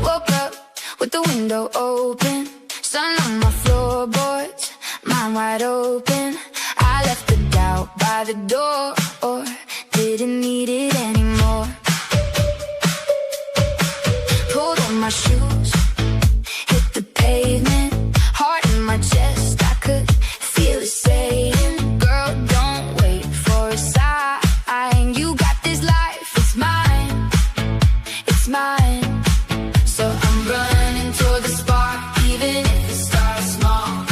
Woke up with the window open, sun on my floorboards, mind wide open. I left the doubt by the door, or didn't need it anymore. Pulled on my shoes, hit the pavement, heart in my chest, I could feel it saying, girl, don't wait for a sign. You got this life, it's mine, it's mine. So I'm running toward the spark, even if it starts small.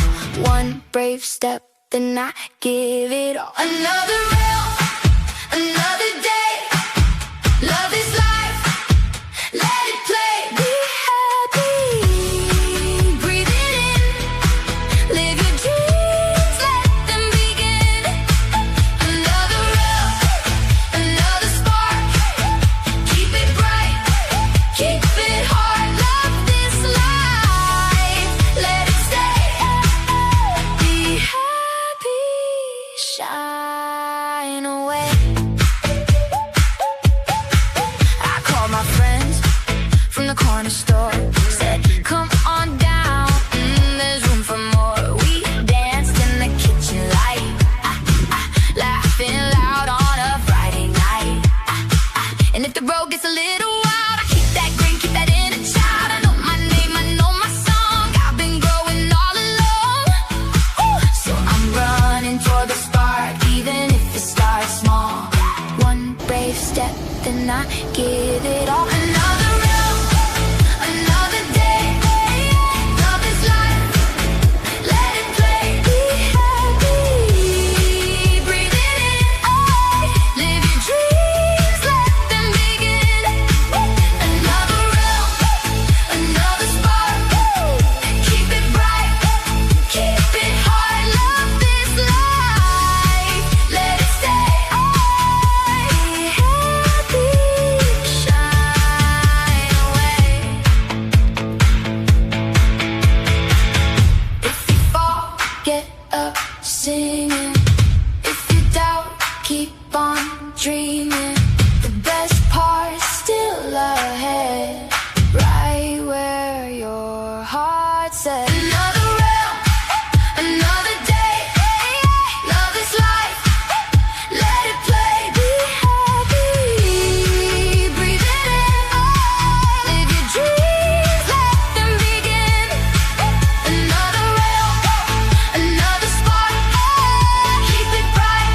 One brave step, then I give it all. Another realm, another day. Love is life, let it play. Be happy, breathe it in. Live your dreams, let them begin. Another realm, another spark. Keep it bright, keep it hard. Love this life, let it stay. Be happy, shine away. I called my friends from the corner store, said, come on down, there's room for more. We danced in the kitchen light, laughing loud on a Friday night. And if the road gets a little wild, I keep that grin, keep that inner child. I know my name, I know my song. I've been growing all alone. So I'm running toward the spark, even if it starts small. One brave step, then I give it all. Another realm, another day. Love is life, let it play. Be happy, breathe it in. Live your dreams, let them begin. Another realm, another spark. Keep it bright, keep it hard. Love this life, let it stay. Be happy, shine away. If you fall, get up singing. If you doubt, keep on dreaming. The best part's still ahead, right where your heart said. Another realm, another day. Love is life, let it play. Be happy, breathe it in. Live your dreams, let them begin. Another realm, another spark. Keep it bright,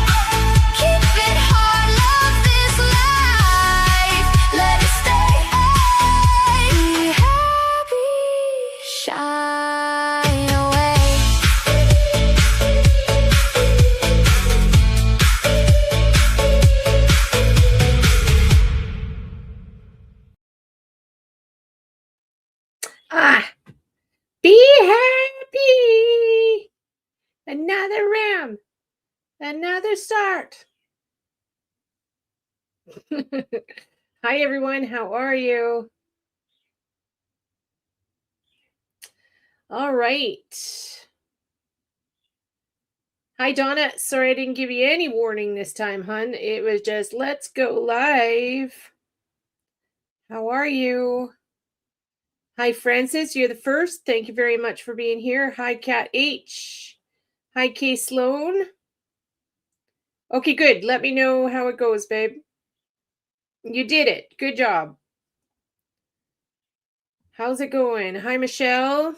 keep it hard. Love this life, let it stay. Be happy, shine away. Be happy. Another round, another start. Hi, everyone. How are you? All right. Hi, Donna. Sorry I didn't give you any warning this time, hun. It was just, let's go live. How are you? Hi, Francis. You're the first. Thank you very much for being here. Hi, Cat H. Hi, K Sloan. Okay, good. Let me know how it goes, babe. You did it. Good job. How's it going? Hi, Michelle.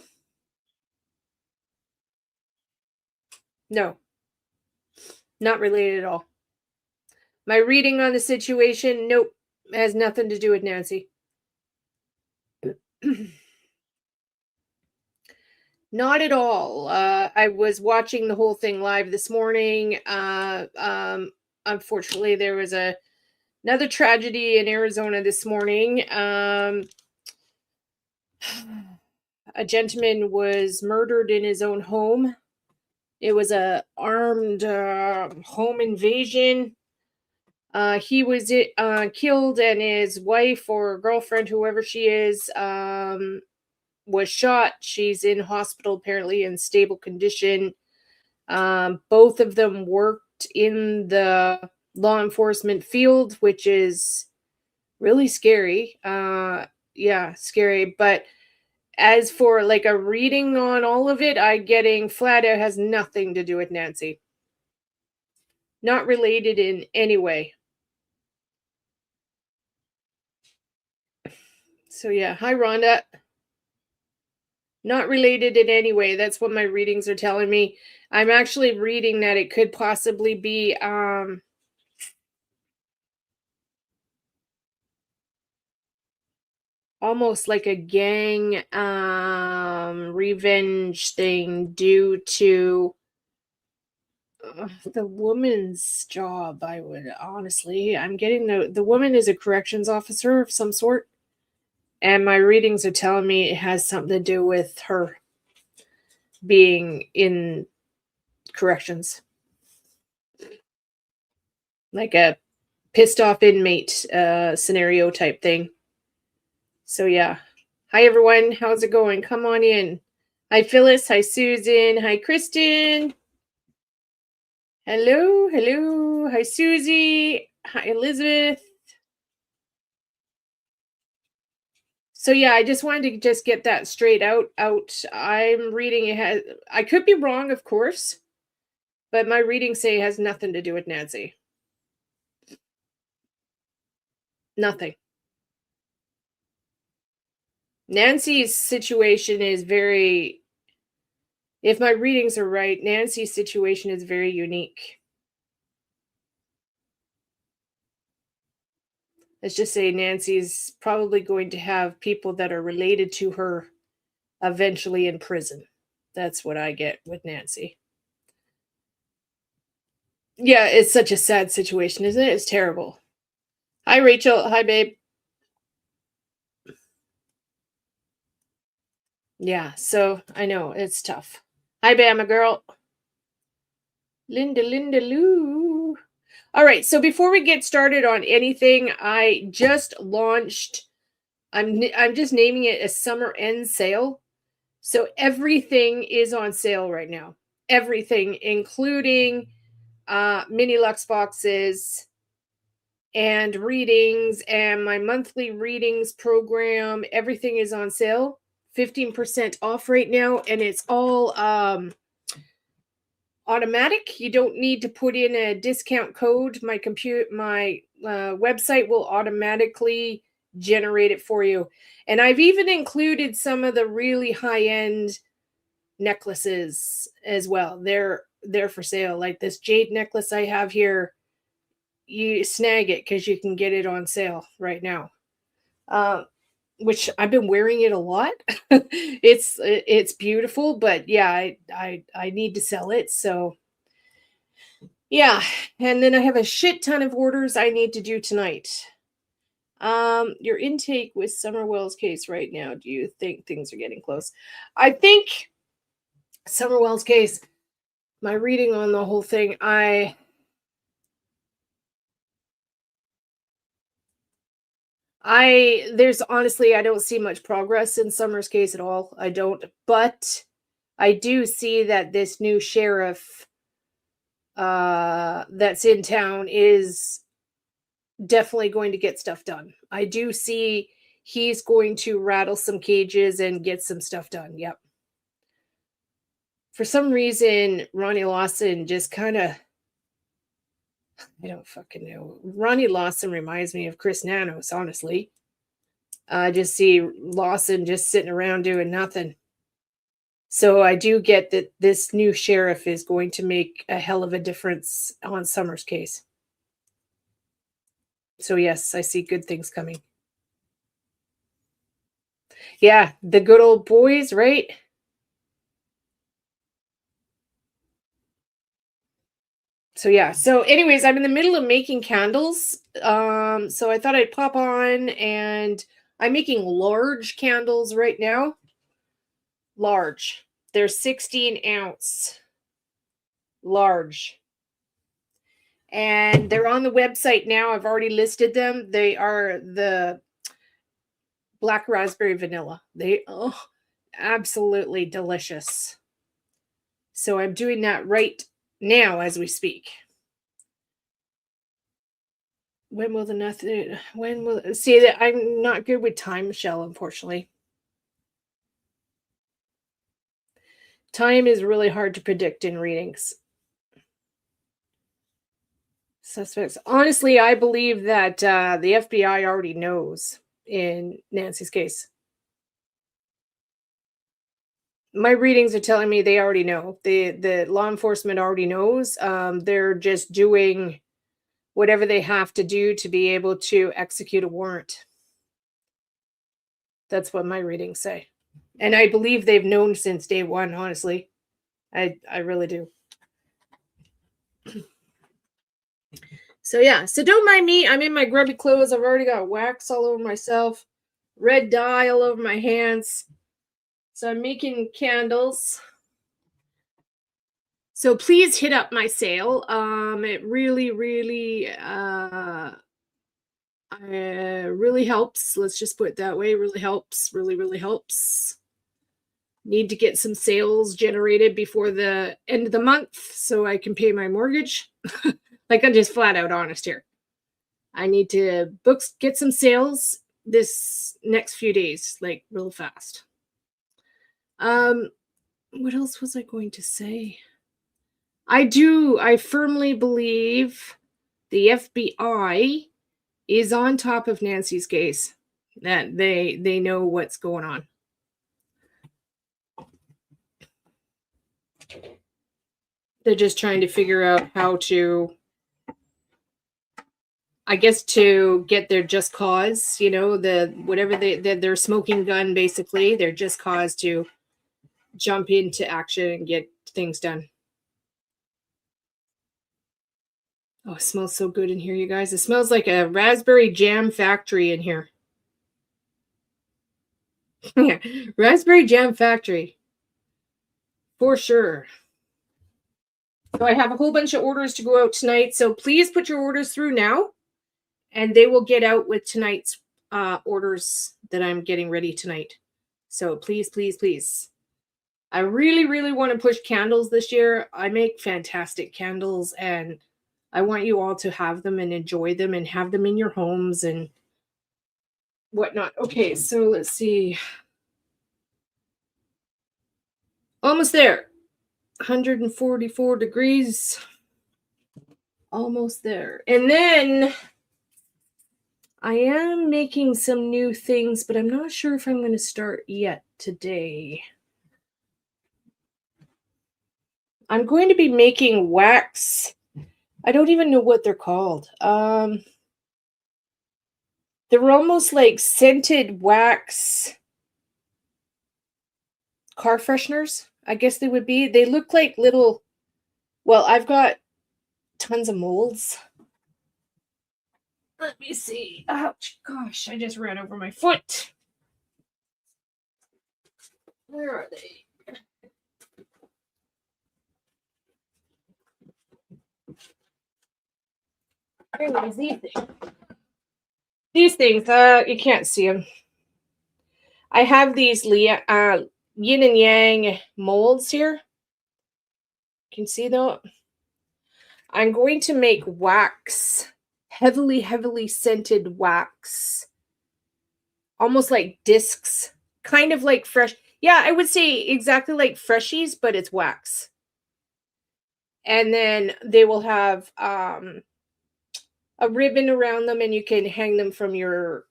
No, not related at all. My reading on the situation, nope, has nothing to do with Nancy. Not at all. I was watching the whole thing live this morning. Unfortunately, there was another tragedy in Arizona this morning. A gentleman was murdered in his own home. It was a armed home invasion. He was killed, and his wife or girlfriend, whoever she is, was shot. She's in hospital, apparently in stable condition. Both of them worked in the law enforcement field, which is really scary. Yeah, scary. But as for like a reading on all of it, I getting flat out has nothing to do with Nancy. Not related in any way. So yeah, hi Rhonda. Not related in any way. That's what my readings are telling me. I'm actually reading that it could possibly be almost like a gang revenge thing due to the woman's job. I would honestly, I'm getting the woman is a corrections officer of some sort, and my readings are telling me it has something to do with her being in corrections, like a pissed off inmate scenario type thing. So yeah. Hi everyone, how's it going? Come on in. Hi Phyllis, hi Susan, hi Kristen. Hello, hello. Hi Susie, hi Elizabeth. So yeah, I just wanted to just get that straight out. I'm reading it has I could be wrong, of course, but my readings say it has nothing to do with Nancy. Nothing. Nancy's situation is very, if my readings are right, Nancy's situation is very unique. Let's just say Nancy's probably going to have people that are related to her eventually in prison. That's what I get with Nancy. Yeah, it's such a sad situation, isn't it? It's terrible. Hi, Rachel. Hi, babe. Yeah, so I know it's tough. Hi, Bama girl. Linda, Linda Lou. All right, so before we get started on anything, I just launched. I'm just naming it a summer end sale. So everything is on sale right now. Everything, including mini Lux boxes and readings and my monthly readings program. Everything is on sale. 15% off right now, and it's all automatic. You don't need to put in a discount code. My website will automatically generate it for you. And I've even included some of the really high-end necklaces as well. They're for sale. Like this jade necklace I have here, you snag it because you can get it on sale right now. Which I've been wearing it a lot. It's beautiful, but yeah, I need to sell it. So yeah, and then I have a shit ton of orders I need to do tonight. Your intake with Summer Wells case right now. Do you think things are getting close? I think Summer Wells case, my reading on the whole thing, there's honestly, I don't see much progress in Summer's case at all. I don't, but I do see that this new sheriff that's in town is definitely going to get stuff done. I do see he's going to rattle some cages and get some stuff done. Yep. For some reason, Ronnie Lawson just kind of, I don't fucking know. Ronnie Lawson reminds me of Chris Nanos, honestly. I just see Lawson just sitting around doing nothing. So I do get that this new sheriff is going to make a hell of a difference on Summer's case. So yes, I see good things coming. Yeah, the good old boys, right? So yeah. So anyways, I'm in the middle of making candles. So I thought I'd pop on, and I'm making large candles right now. Large. They're 16 ounce. Large. And they're on the website now. I've already listed them. They are the black raspberry vanilla. They absolutely delicious. So I'm doing that right now as we speak. When will see that I'm not good with time, Michelle, unfortunately. Time is really hard to predict in readings. Suspects. Honestly, I believe that the FBI already knows in Nancy's case. My readings are telling me they already know. The law enforcement already knows. They're just doing whatever they have to do to be able to execute a warrant. That's what my readings say. And I believe they've known since day one, honestly. I really do. So yeah, so don't mind me. I'm in my grubby clothes. I've already got wax all over myself, red dye all over my hands. So I'm making candles. So please hit up my sale. It really, really helps. Let's just put it that way. Really helps. Really, really helps. Need to get some sales generated before the end of the month so I can pay my mortgage. Like, I'm just flat out honest here. I need to get some sales this next few days, like real fast. What else was I going to say? I firmly believe the FBI is on top of Nancy's case. That they know what's going on. They're just trying to figure out how to, I guess, to get their just cause, their smoking gun, basically, their just cause to jump into action and get things done. Oh, it smells so good in here, you guys. It smells like a raspberry jam factory in here. Yeah, raspberry jam factory. For sure. So I have a whole bunch of orders to go out tonight. So please put your orders through now. And they will get out with tonight's orders that I'm getting ready tonight. So please, please, please. I really, really want to push candles this year. I make fantastic candles and I want you all to have them and enjoy them and have them in your homes and whatnot. Okay, so let's see. Almost there. 144 degrees. Almost there. And then I am making some new things, but I'm not sure if I'm going to start yet today. I'm going to be making wax. I don't even know what they're called. They're almost like scented wax car fresheners, I guess they would be. They look like little, well, I've got tons of molds. Let me see. Ouch, gosh, I just ran over my foot. Where are they? Anyways, these things. These things, you can't see them. I have these yin and yang molds here. Can you see them? I'm going to make wax, heavily, heavily scented wax. Almost like discs, kind of like fresh. Yeah, I would say exactly like Freshies, but it's wax. And then they will have a ribbon around them and you can hang them from your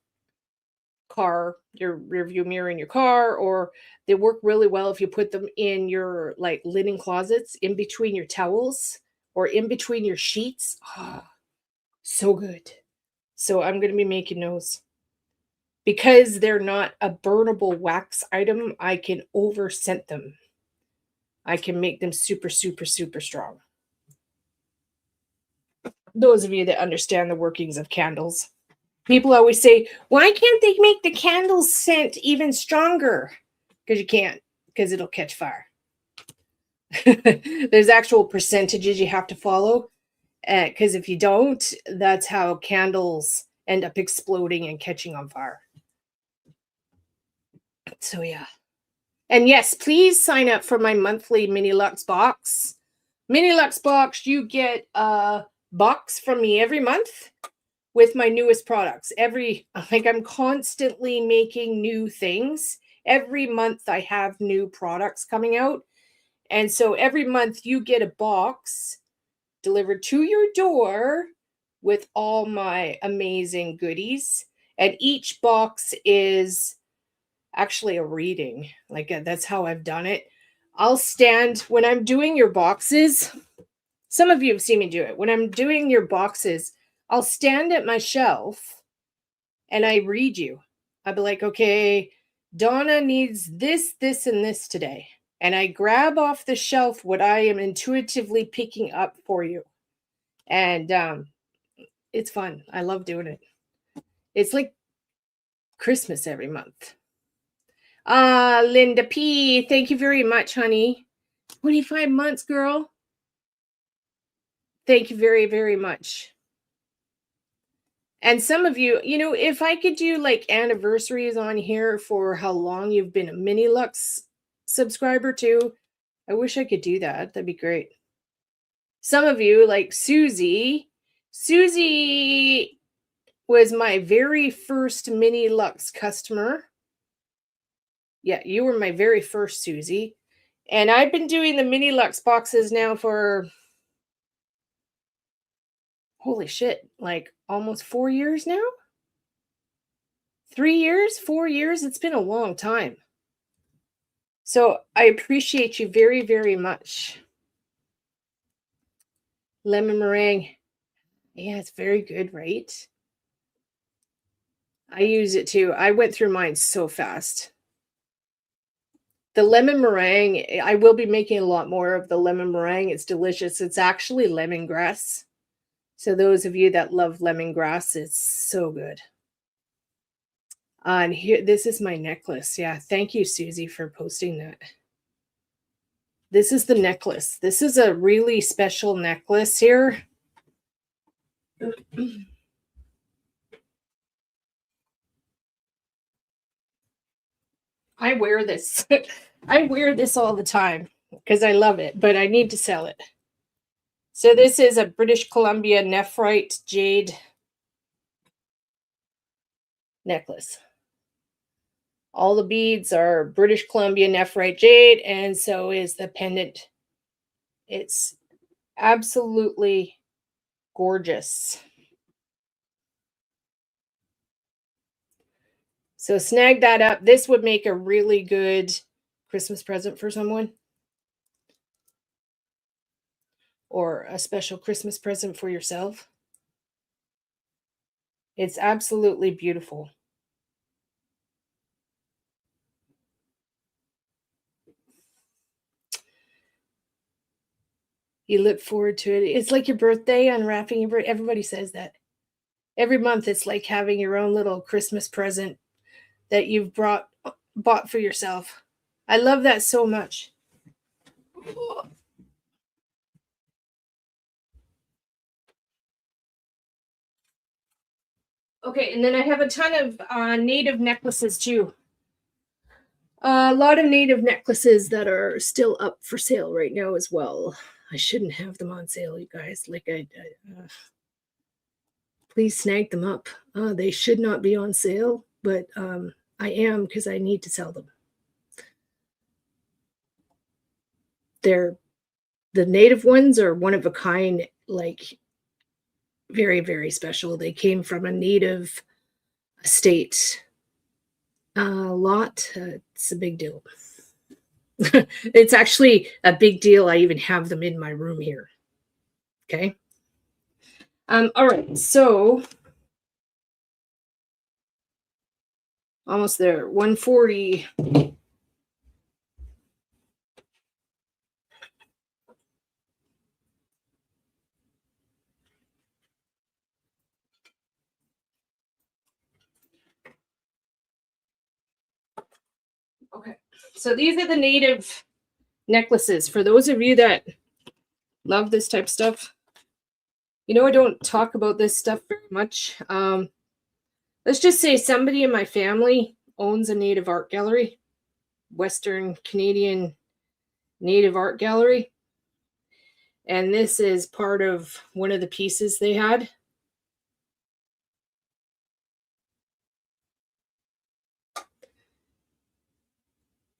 car, your rear view mirror in your car, or they work really well if you put them in your like linen closets, in between your towels or in between your sheets. Oh, so good. So I'm going to be making those. Because they're not a burnable wax item, I can over scent them. I can make them super, super, super strong. Those of you that understand the workings of candles. People always say, why can't they make the candles scent even stronger? Because you can't, because it'll catch fire. There's actual percentages you have to follow. Because if you don't, that's how candles end up exploding and catching on fire. So yeah. And yes, please sign up for my monthly Mini Lux box. Mini Lux box, you get a box from me every month with my newest products. I'm constantly making new things. Every month I have new products coming out. And so every month you get a box delivered to your door with all my amazing goodies. And each box is actually a reading. That's how I've done it. I'll stand when I'm doing your boxes. Some of you have seen me do it. When I'm doing your boxes, I'll stand at my shelf and I read you. I'll be like, okay, Donna needs this, this, and this today. And I grab off the shelf what I am intuitively picking up for you. And it's fun. I love doing it. It's like Christmas every month. Linda P, thank you very much, honey. 25 months, girl. Thank you very, very much. And some of you, if I could do like anniversaries on here for how long you've been a Mini Lux subscriber too, I wish I could do that. That'd be great. Some of you, like Susie was my very first Mini Lux customer. Yeah, you were my very first, Susie. And I've been doing the Mini Lux boxes now for, holy shit, like almost 4 years now? 3 years? 4 years? It's been a long time. So I appreciate you very, very much. Lemon meringue. Yeah, it's very good, right? I use it too. I went through mine so fast. The lemon meringue, I will be making a lot more of the lemon meringue. It's delicious. It's actually lemongrass. So those of you that love lemongrass, it's so good. And here, this is my necklace. Yeah, thank you, Susie, for posting that. This is the necklace. This is a really special necklace here. I wear this. I wear this all the time because I love it, but I need to sell it. So this is a British Columbia nephrite jade necklace. All the beads are British Columbia nephrite jade, and so is the pendant. It's absolutely gorgeous. So snag that up. This would make a really good Christmas present for someone. Or a special Christmas present for yourself. It's absolutely beautiful. You look forward to it. It's like your birthday, unwrapping your birthday. Everybody says that. Every month it's like having your own little Christmas present that you've bought for yourself. I love that so much. Okay, and then I have a ton of native necklaces too. A lot of native necklaces that are still up for sale right now as well. I shouldn't have them on sale, you guys. Please snag them up. They should not be on sale, but I am because I need to sell them. The native ones are one of a kind, like very, very special. They came from a native estate lot. It's a big deal. It's actually a big deal. I even have them in my room here. Okay. All right. So almost there. 140. Okay. So these are the native necklaces. For those of you that love this type of stuff, I don't talk about this stuff very much. Let's just say somebody in my family owns a native art gallery. Western Canadian Native Art Gallery. And this is part of one of the pieces they had.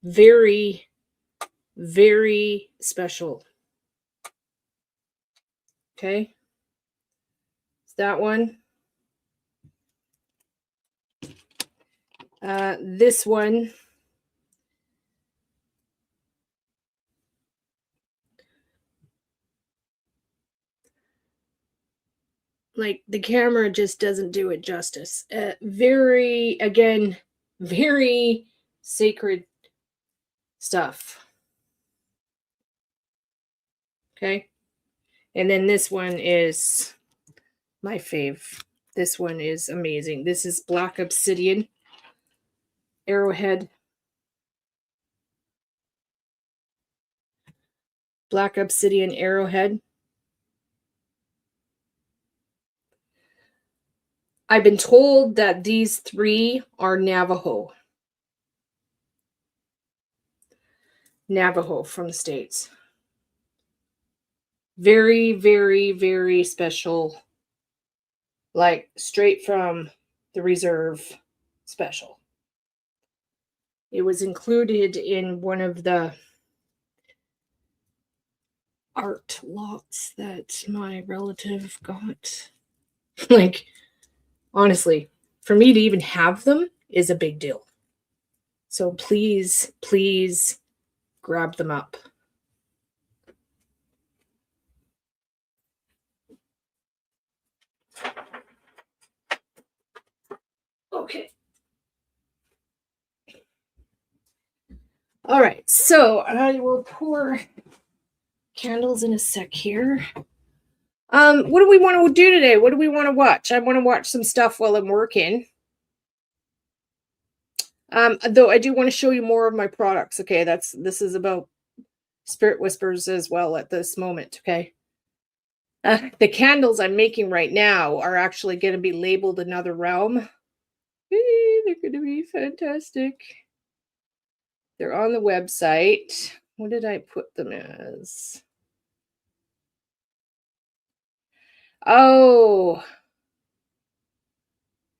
Very, very special. Okay. It's that one. This one. Like, the camera just doesn't do it justice. Very, again, very sacred stuff. Okay. And then this one is my fave. This one is amazing. This is Black Obsidian Arrowhead. Black Obsidian Arrowhead. I've been told that these three are Navajo. Navajo from the States. Very, very, very special. Like, straight from the reserve special. It was included in one of the art lots that my relative got. Like, honestly, for me to even have them is a big deal. So please, please grab them up. Okay. All right, so I will pour candles in a sec here. What do we want to do today? What do we want to watch? I want to watch some stuff while I'm working. Though I do want to show you more of my products. Okay, this is about Spirit Whispers as well at this moment. Okay. The candles I'm making right now are actually going to be labeled Another Realm. They're going to be fantastic. They're on the website. What did I put them as? Oh,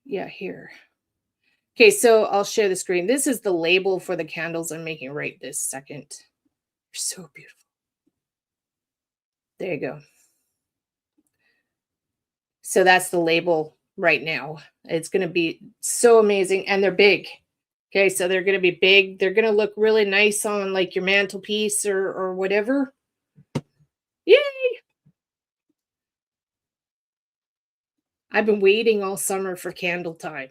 yeah, here. Okay, so I'll share the screen. This is the label for the candles I'm making right this second. They're so beautiful. There you go. So that's the label right now. It's going to be so amazing. And they're big. Okay, so they're going to be big. They're going to look really nice on like your mantelpiece or whatever. Yay! I've been waiting all summer for candle time.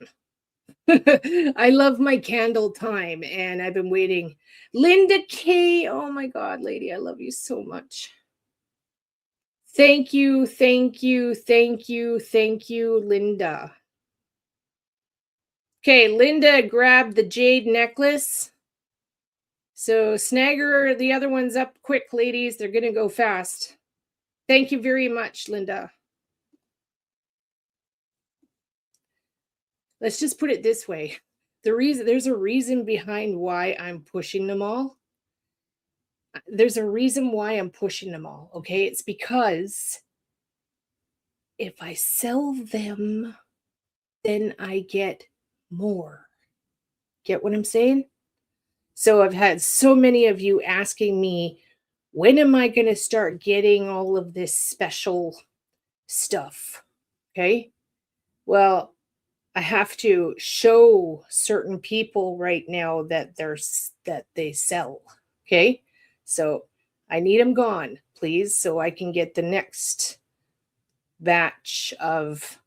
I love my candle time, and I've been waiting. Linda K. Oh my God, lady, I love you so much. Thank you, thank you, thank you, thank you, Linda. Okay, Linda grabbed the jade necklace. So snag her, the other one's up quick, ladies. They're going to go fast. Thank you very much, Linda. Let's just put it this way. There's a reason behind why I'm pushing them all. There's a reason why I'm pushing them all, okay? It's because if I sell them, then I get more. Get what I'm saying? So I've had so many of you asking me, when am I going to start getting all of this special stuff? Okay? Well, I have to show certain people right now that they sell. Okay? So I need them gone, please, so I can get the next batch of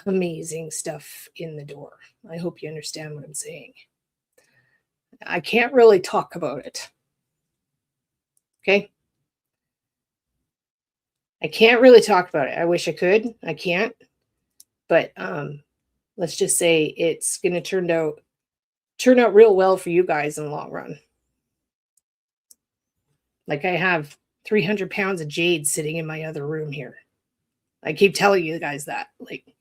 amazing stuff in the door. I hope you understand what I'm saying. I can't really talk about it. Okay? I can't really talk about it. I wish I could. I can't. But let's just say it's going to turn out real well for you guys in the long run. Like, I have 300 pounds of jade sitting in my other room here. I keep telling you guys that. Like,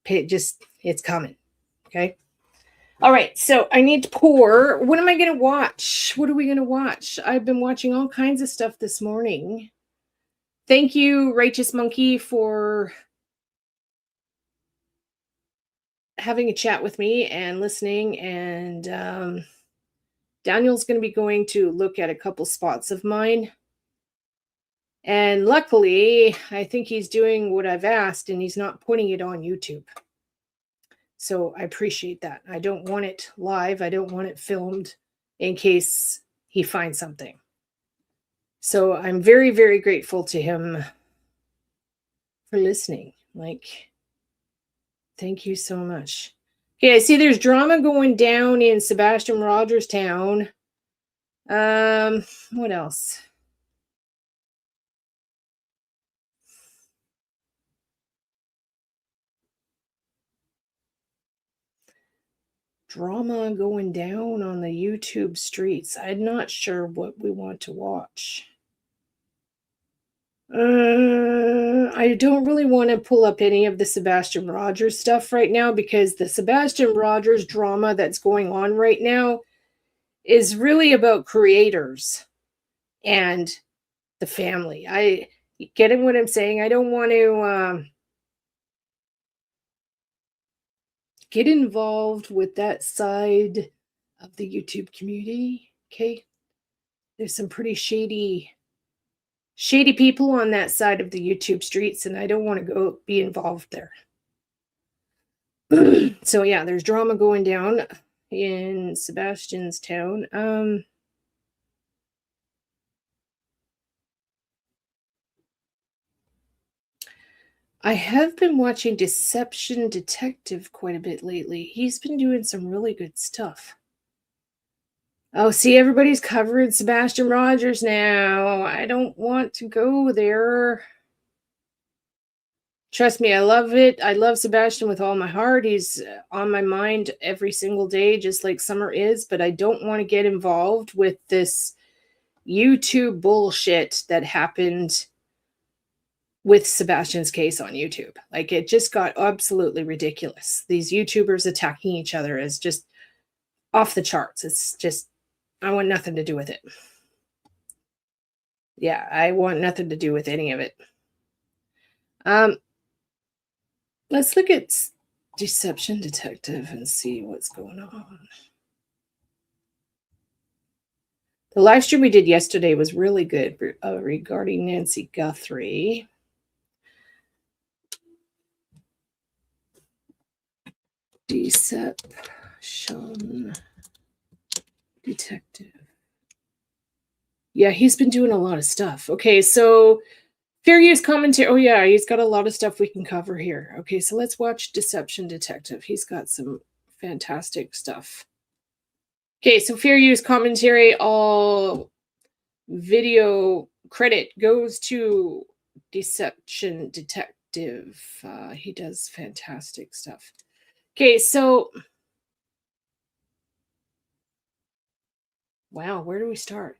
it's coming. Okay? All right, so I need to pour. What am I going to watch? What are we going to watch? I've been watching all kinds of stuff this morning. Thank you, Righteous Monkey, for having a chat with me and listening. And Daniel's going to be going to look at a couple spots of mine. And luckily, I think he's doing what I've asked and he's not putting it on YouTube. So I appreciate that. I don't want it live. I don't want it filmed in case he finds something. So I'm very, very grateful to him for listening. Like, thank you so much. Okay, I see there's drama going down in Sebastian Rogers town. What else? Drama going down on the YouTube streets. I'm not sure what we want to watch. I don't really want to pull up any of the Sebastian Rogers stuff right now because the Sebastian Rogers drama that's going on right now is really about creators and the family. I getting what I'm saying? I don't want to get involved with that side of the YouTube community. Okay. There's some pretty shady people on that side of the YouTube streets, and I don't want to go be involved there. So yeah, there's drama going down in Sebastian's town. I have been watching Deception Detective quite a bit lately. He's been doing some really good stuff. Oh, see, everybody's covering Sebastian Rogers now. I don't want to go there. Trust me, I love it. I love Sebastian with all my heart. He's on my mind every single day, just like Summer is, but I don't want to get involved with this YouTube bullshit that happened with Sebastian's case on YouTube. Like, it just got absolutely ridiculous. These YouTubers attacking each other is just off the charts. It's just, I want nothing to do with it. Yeah, I want nothing to do with any of it. Let's look at Deception Detective and see what's going on. The live stream we did yesterday was really good regarding Nancy Guthrie. Deception Detective. Yeah, he's been doing a lot of stuff. Okay, so fair use commentary. Oh yeah, he's got a lot of stuff we can cover here. Okay, so let's watch Deception Detective. He's got some fantastic stuff. Okay, so fair use commentary. All video credit goes to Deception Detective. He does fantastic stuff. Okay, so wow, where do we start?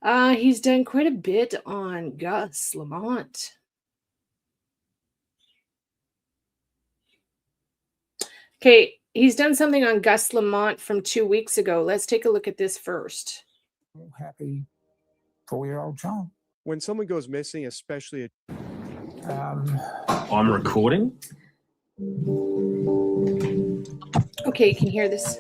He's done quite a bit on Gus Lamont. Okay, he's done something on Gus Lamont from 2 weeks ago. Let's take a look at this first. Happy 4-year-old child. When someone goes missing, especially I'm recording. Okay, you can hear this.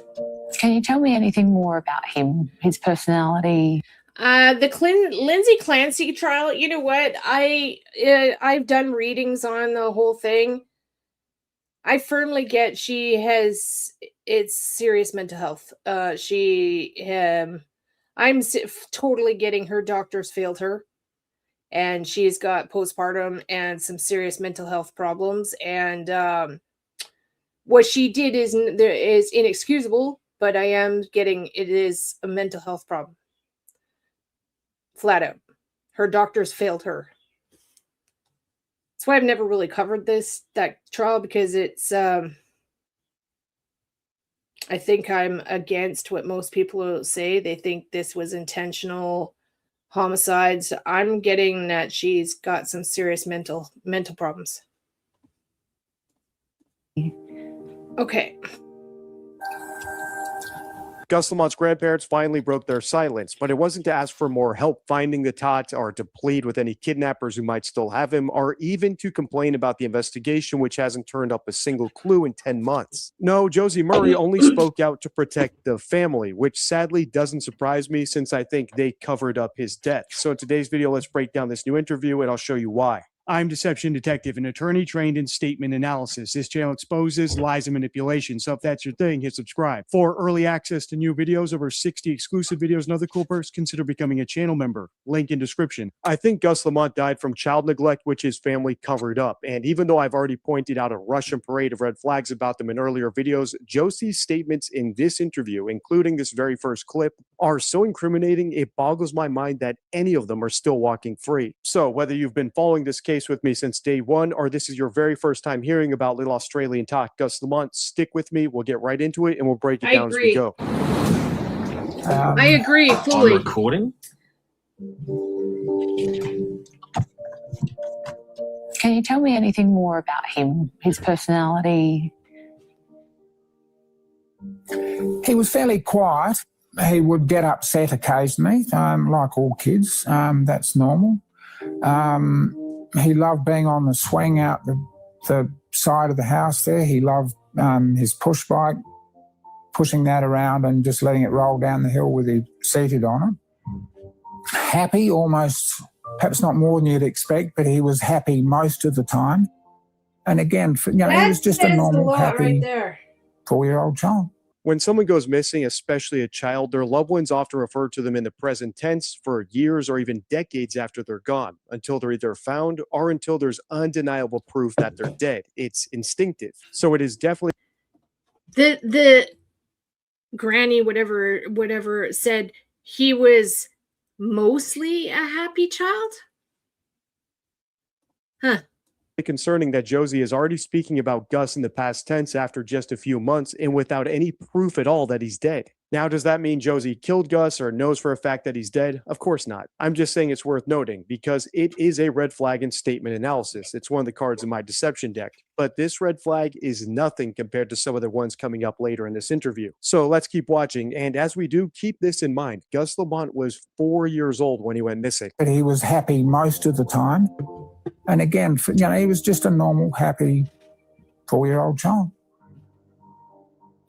Can you tell me anything more about him, his personality? The Lindsay Clancy trial, you know what? I've done readings on the whole thing. I firmly get it's serious mental health. I'm totally getting her doctors failed her, and she's got postpartum and some serious mental health problems. And what she did is inexcusable, but I am getting it is a mental health problem. Flat out. Her doctors failed her. That's why I've never really covered that trial, because it's I think I'm against what most people say. They think this was intentional homicides. I'm getting that she's got some serious mental problems. Okay. Gus Lamont's grandparents finally broke their silence, but it wasn't to ask for more help finding the tot or to plead with any kidnappers who might still have him, or even to complain about the investigation, which hasn't turned up a single clue in 10 months. No, Josie Murray only spoke out to protect the family, which sadly doesn't surprise me since I think they covered up his death. So in today's video, let's break down this new interview and I'll show you why. I'm Deception Detective, an attorney trained in statement analysis. This channel exposes lies and manipulation, so if that's your thing, hit subscribe. For early access to new videos, over 60 exclusive videos, and other cool perks, consider becoming a channel member. Link in description. I think Gus Lamont died from child neglect, which his family covered up. And even though I've already pointed out a Russian parade of red flags about them in earlier videos, Josie's statements in this interview, including this very first clip, are so incriminating, it boggles my mind that any of them are still walking free. So whether you've been following this case with me since day one, or this is your very first time hearing about little Australian tot Gus Lamont, stick with me. We'll get right into it and we'll break it down as we go. I agree fully. On recording? Can you tell me anything more about him, his personality? He was fairly quiet. He would get upset occasionally, like all kids. That's normal. He loved being on the swing out the side of the house there. He loved his push bike, pushing that around and just letting it roll down the hill with him seated on it. Happy, almost, perhaps not more than you'd expect, but he was happy most of the time. And again, he was just a normal, happy 4-year-old child. When someone goes missing, especially a child, their loved ones often refer to them in the present tense for years or even decades after they're gone, until they're either found or until there's undeniable proof that they're dead. It's instinctive. So it is definitely The granny, whatever said he was mostly a happy child. Huh. concerning that Josie is already speaking about Gus in the past tense after just a few months and without any proof at all that he's dead. Now, does that mean Josie killed Gus or knows for a fact that he's dead? Of course not. I'm just saying it's worth noting because it is a red flag in statement analysis. It's one of the cards in my deception deck. But this red flag is nothing compared to some of the ones coming up later in this interview. So let's keep watching. And as we do, keep this in mind. Gus Lamont was 4 years old when he went missing. But he was happy most of the time. And again, he was just a normal, happy 4-year-old child.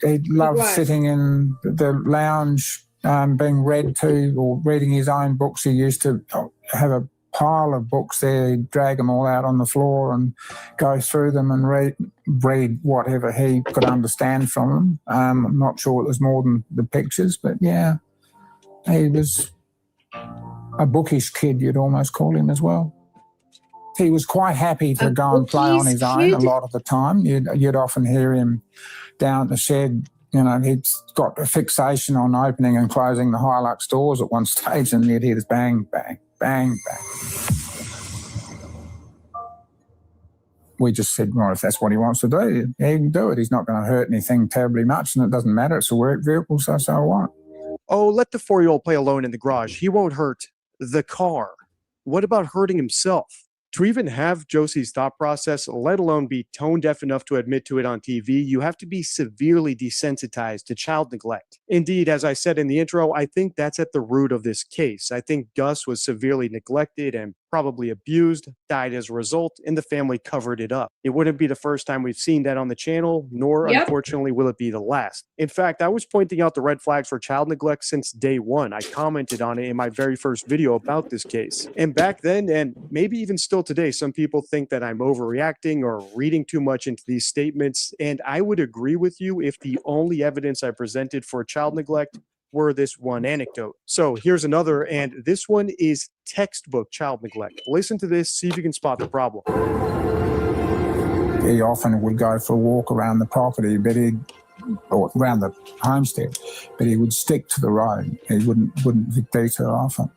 He loved sitting in the lounge, being read to or reading his own books. He used to have a pile of books there. He'd drag them all out on the floor and go through them and read whatever he could understand from them. I'm not sure it was more than the pictures, but yeah, he was a bookish kid, you'd almost call him as well. He was quite happy to go and play on his own a lot of the time. You'd often hear him down at the shed. He'd got a fixation on opening and closing the Hilux doors at one stage, and you'd hear this bang, bang, bang, bang. We just said, well, if that's what he wants to do, he can do it. He's not going to hurt anything terribly much, and it doesn't matter. It's a work vehicle, so what? Oh, let the 4-year-old play alone in the garage. He won't hurt the car. What about hurting himself? To even have Josie's thought process, let alone be tone deaf enough to admit to it on TV, you have to be severely desensitized to child neglect. Indeed, as I said in the intro, I think that's at the root of this case. I think Gus was severely neglected and probably abused, died as a result, and the family covered it up. It wouldn't be the first time we've seen that on the channel, nor unfortunately will it be the last. In fact, I was pointing out the red flags for child neglect since day one. I commented on it in my very first video about this case. And back then, and maybe even still today, some people think that I'm overreacting or reading too much into these statements, and I would agree with you if the only evidence I presented for child neglect were this one anecdote. So here's another, and this one is textbook child neglect. Listen to this, see if you can spot the problem. He often would go for a walk around the property, or around the homestead, but he would stick to the road. He wouldn't detour often.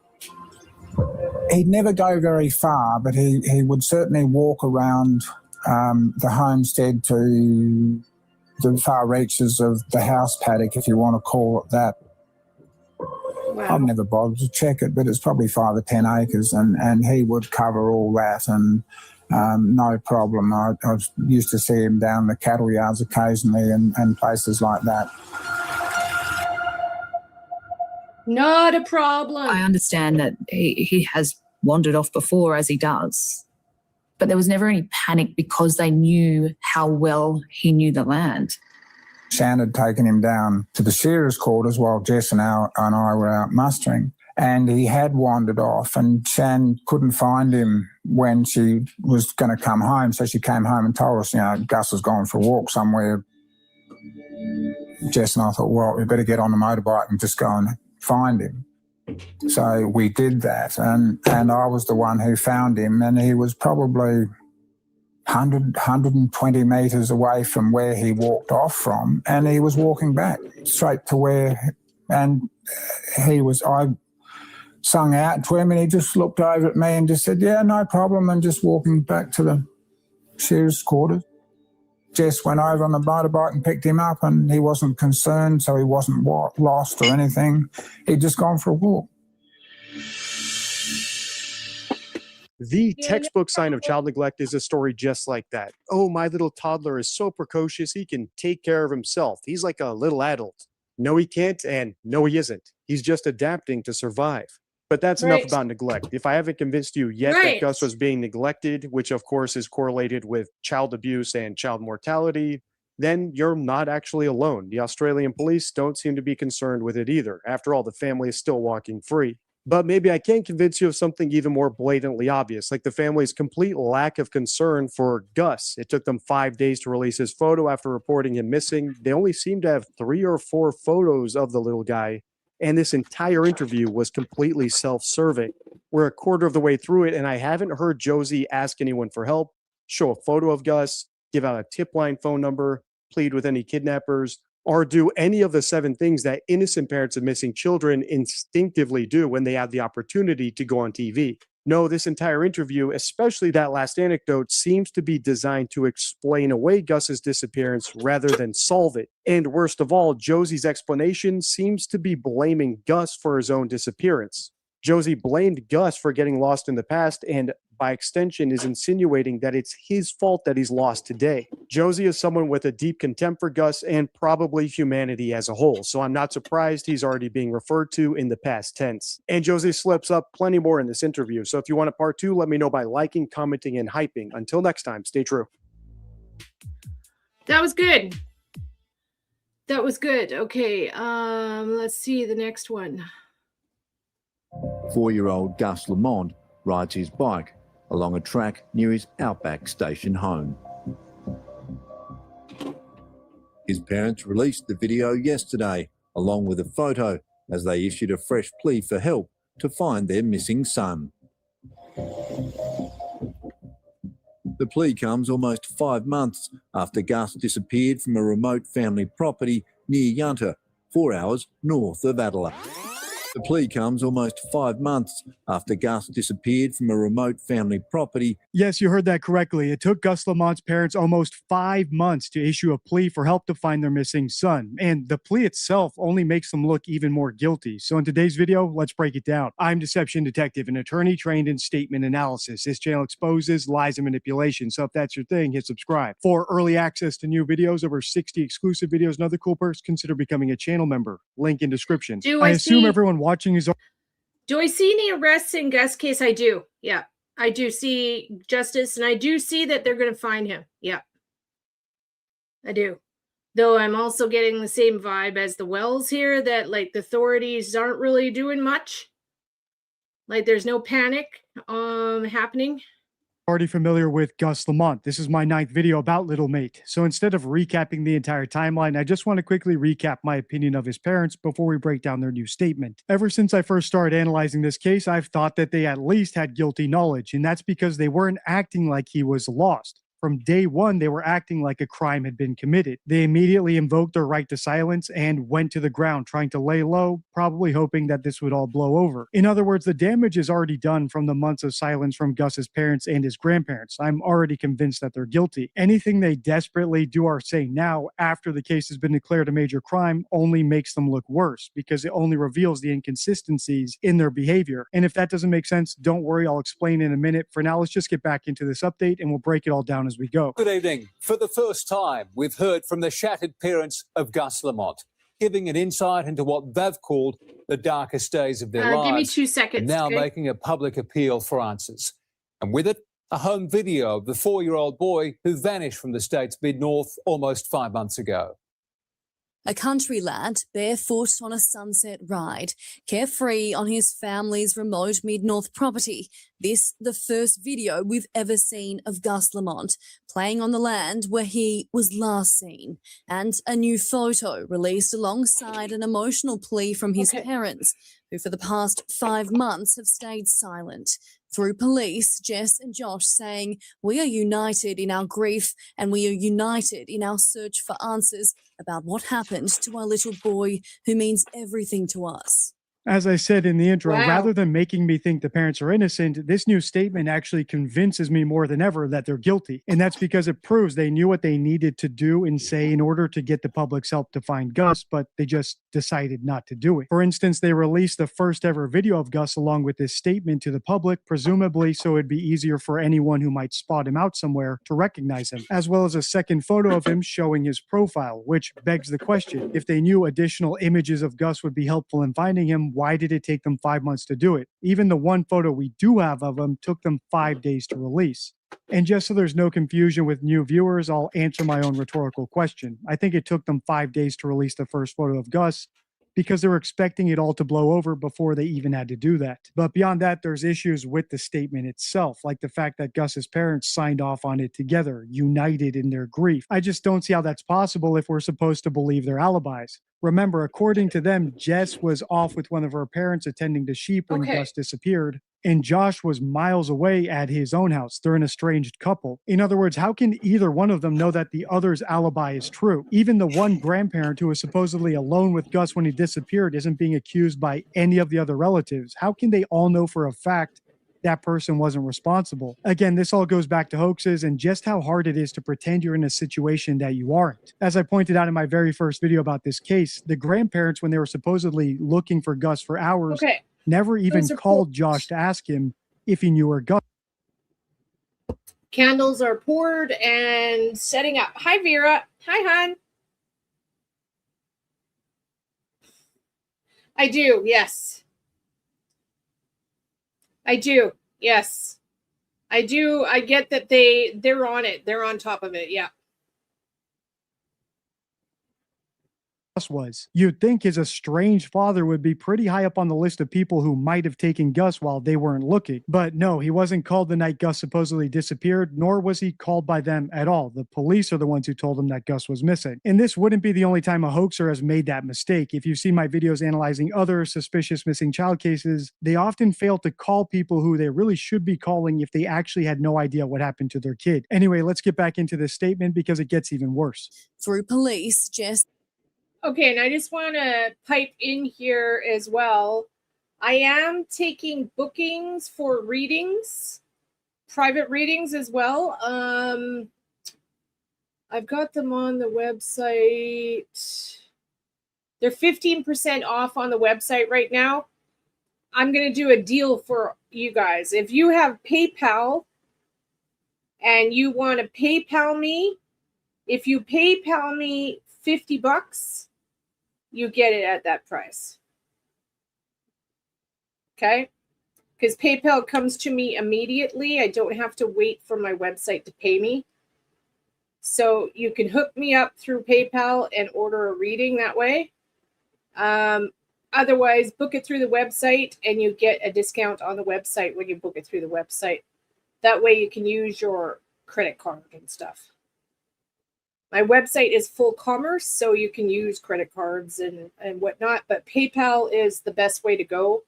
He'd never go very far, but he would certainly walk around the homestead to the far reaches of the house paddock, if you want to call it that. Wow. I've never bothered to check it, but it's probably 5 or 10 acres, and he would cover all that, and no problem. I used to see him down the cattle yards occasionally and places like that. Not a problem. I understand that he has wandered off before, as he does, but there was never any panic because they knew how well he knew the land. Shan had taken him down to the shearers' quarters while Jess and I were out mustering, and he had wandered off, and Shan couldn't find him when she was going to come home, so she came home and told us, Gus has gone for a walk somewhere. Jess and I thought, well, we better get on the motorbike and just go and find him. So we did that, and I was the one who found him, and he was probably 120 metres away from where he walked off from, and he was walking back straight to where, and I sung out to him, and he just looked over at me and just said, yeah, no problem, and just walking back to the shearers' quarters. Jess went over on the motorbike and picked him up, and he wasn't concerned, so he wasn't lost or anything. He'd just gone for a walk. The textbook sign of child neglect is a story just like that. Oh, my little toddler is so precocious, he can take care of himself. He's like a little adult. No, he can't, and no, he isn't. He's just adapting to survive. But that's enough about neglect. If I haven't convinced you yet that Gus was being neglected, which of course is correlated with child abuse and child mortality, then you're not actually alone. The Australian police don't seem to be concerned with it either. After all, the family is still walking free. But maybe I can convince you of something even more blatantly obvious, like the family's complete lack of concern for Gus. It took them 5 days to release his photo after reporting him missing. They only seem to have 3 or 4 photos of the little guy. And this entire interview was completely self-serving. We're a quarter of the way through it, and I haven't heard Josie ask anyone for help, show a photo of Gus, give out a tip line phone number, plead with any kidnappers, or do any of the 7 things that innocent parents of missing children instinctively do when they have the opportunity to go on TV. No, this entire interview, especially that last anecdote, seems to be designed to explain away Gus's disappearance rather than solve it. And worst of all, Josie's explanation seems to be blaming Gus for his own disappearance. Josie blamed Gus for getting lost in the past and, by extension, is insinuating that it's his fault that he's lost today. Josie is someone with a deep contempt for Gus and probably humanity as a whole, so I'm not surprised he's already being referred to in the past tense. And Josie slips up plenty more in this interview, so if you want a part 2, let me know by liking, commenting, and hyping. Until next time, stay true. That was good. That was good. Okay, let's see the next one. 4-year-old Gus Lamont rides his bike along a track near his Outback station home. His parents released the video yesterday, along with a photo, as they issued a fresh plea for help to find their missing son. The plea comes almost 5 months after Gus disappeared from a remote family property near Yunta, 4 hours north of Adelaide. The plea comes almost 5 months after Gus disappeared from a remote family property. Yes, you heard that correctly. It took Gus Lamont's parents almost 5 months to issue a plea for help to find their missing son. And the plea itself only makes them look even more guilty. So in today's video, let's break it down. I'm Deception Detective, an attorney trained in statement analysis. This channel exposes lies and manipulation. So if that's your thing, hit subscribe. For early access to new videos, over 60 exclusive videos, and other cool perks, consider becoming a channel member. Link in description. I assume everyone watching is... Do I see any arrests in Gus' case? I do. Yeah. I do see justice, and I do see that they're going to find him. Yeah. I do. Though I'm also getting the same vibe as the Wells here, that like the authorities aren't really doing much. Like there's no panic happening. Already familiar with Gus Lamont. This is my 9th video about Little Mate. So instead of recapping the entire timeline, I just want to quickly recap my opinion of his parents before we break down their new statement. Ever since I first started analyzing this case, I've thought that they at least had guilty knowledge, and that's because they weren't acting like he was lost. From day one, they were acting like a crime had been committed. They immediately invoked their right to silence and went to the ground, trying to lay low, probably hoping that this would all blow over. In other words, the damage is already done from the months of silence from Gus's parents and his grandparents. I'm already convinced that they're guilty. Anything they desperately do or say now, after the case has been declared a major crime, only makes them look worse, because it only reveals the inconsistencies in their behavior. And if that doesn't make sense, don't worry, I'll explain in a minute. For now, let's just get back into this update and we'll break it all down as we go. Good evening. For the first time, we've heard from the shattered parents of Gus Lamont. giving an insight into what they've called the darkest days of their lives. Give me 2 seconds. And now okay? making a public appeal for answers. And with it, a home video of the 4-year-old boy who vanished from the state's mid-north almost 5 months ago. A country lad barefoot on a sunset ride, carefree on his family's remote mid-north property. This the first video we've ever seen of Gus Lamont playing on the land where he was last seen. And a new photo released alongside an emotional plea from his parents, who for the past 5 months have stayed silent. Through police, Jess and Josh saying, "We are united in our grief and we are united in our search for answers about what happened to our little boy who means everything to us." As I said in the intro, Wow. rather than making me think the parents are innocent, this new statement actually convinces me more than ever that they're guilty. And that's because it proves they knew what they needed to do and say in order to get the public's help to find Gus, but they just decided not to do it. For instance, they released the first ever video of Gus along with this statement to the public, presumably so it'd be easier for anyone who might spot him out somewhere to recognize him, as well as a second photo of him showing his profile, which begs the question, if they knew additional images of Gus would be helpful in finding him, why did it take them 5 months to do it? Even the one photo we do have of him took them 5 days to release. And just so there's no confusion with new viewers, I'll answer my own rhetorical question. I think it took them 5 days to release the first photo of Gus because they were expecting it all to blow over before they even had to do that. But beyond that, there's issues with the statement itself, like the fact that Gus's parents signed off on it together, united in their grief. I just don't see how that's possible if we're supposed to believe their alibis. Remember, according to them, Jess was off with one of her parents attending to sheep when Gus disappeared, and Josh was miles away at his own house. They're an estranged couple. In other words, how can either one of them know that the other's alibi is true? Even the one grandparent who was supposedly alone with Gus when he disappeared isn't being accused by any of the other relatives. How can they all know for a fact that person wasn't responsible? Again, this all goes back to hoaxes and just how hard it is to pretend you're in a situation that you aren't. As I pointed out in my very first video about this case, the grandparents, when they were supposedly looking for Gus for hours, never even called Josh to ask him if he knew where Gus. Candles are poured and setting up. Hi, Vera. Hi, hon. I do, yes. I do, yes. I do. I get that they're on it. They're on top of it, yeah. Was. You'd think his estranged father would be pretty high up on the list of people who might have taken Gus while they weren't looking. But no, he wasn't called the night Gus supposedly disappeared, nor was he called by them at all. The police are the ones who told him that Gus was missing. And this wouldn't be the only time a hoaxer has made that mistake. If you see my videos analyzing other suspicious missing child cases, they often fail to call people who they really should be calling if they actually had no idea what happened to their kid. Anyway, let's get back into this statement because it gets even worse. Through police, Jess. Okay, and I just want to pipe in here as well. I am taking bookings for readings, private readings as well. I've got them on the website. They're 15% off on the website right now. I'm going to do a deal for you guys. If you have PayPal and you want to PayPal me, if you PayPal me $50, you get it at that price. Okay? Because PayPal comes to me immediately. I don't have to wait for my website to pay me. So you can hook me up through PayPal and order a reading that way. Otherwise, book it through the website and you get a discount on the website when you book it through the website. That way you can use your credit card and stuff. My website is full commerce, so you can use credit cards and whatnot, but PayPal is the best way to go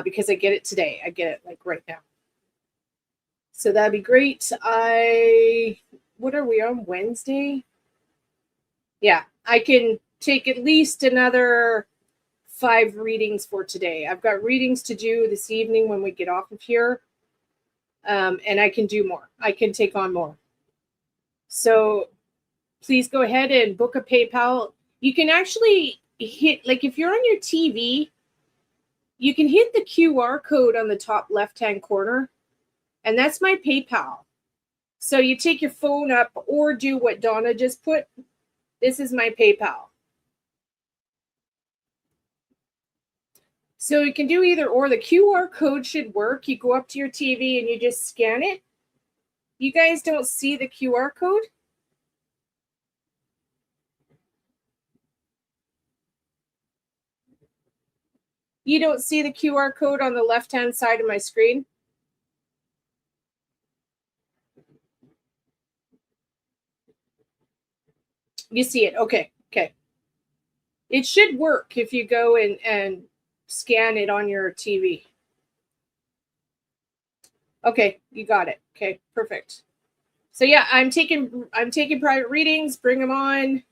because I get it today. I get it like right now. So that'd be great. What are we on, Wednesday? Yeah, I can take at least another 5 readings for today. I've got readings to do this evening when we get off of here, and I can do more. I can take on more. So please go ahead and book a PayPal. You can actually hit, like if you're on your TV, you can hit the QR code on the top left-hand corner, and that's my PayPal. So you take your phone up or do what Donna just put. This is my PayPal. So you can do either or. The QR code should work. You go up to your TV and you just scan it. You guys don't see the QR code? You don't see the QR code on the left-hand side of my screen? You see it. Okay. Okay. It should work if you go and scan it on your TV. Okay, you got it. Okay, perfect. So yeah, I'm taking private readings. Bring them on.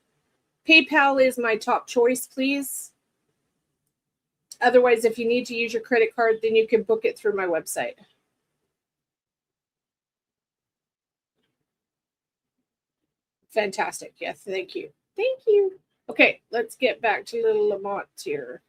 PayPal is my top choice, please. Otherwise, if you need to use your credit card, then you can book it through my website. Fantastic. Yes, thank you. Thank you. Okay, let's get back to little Lamont here.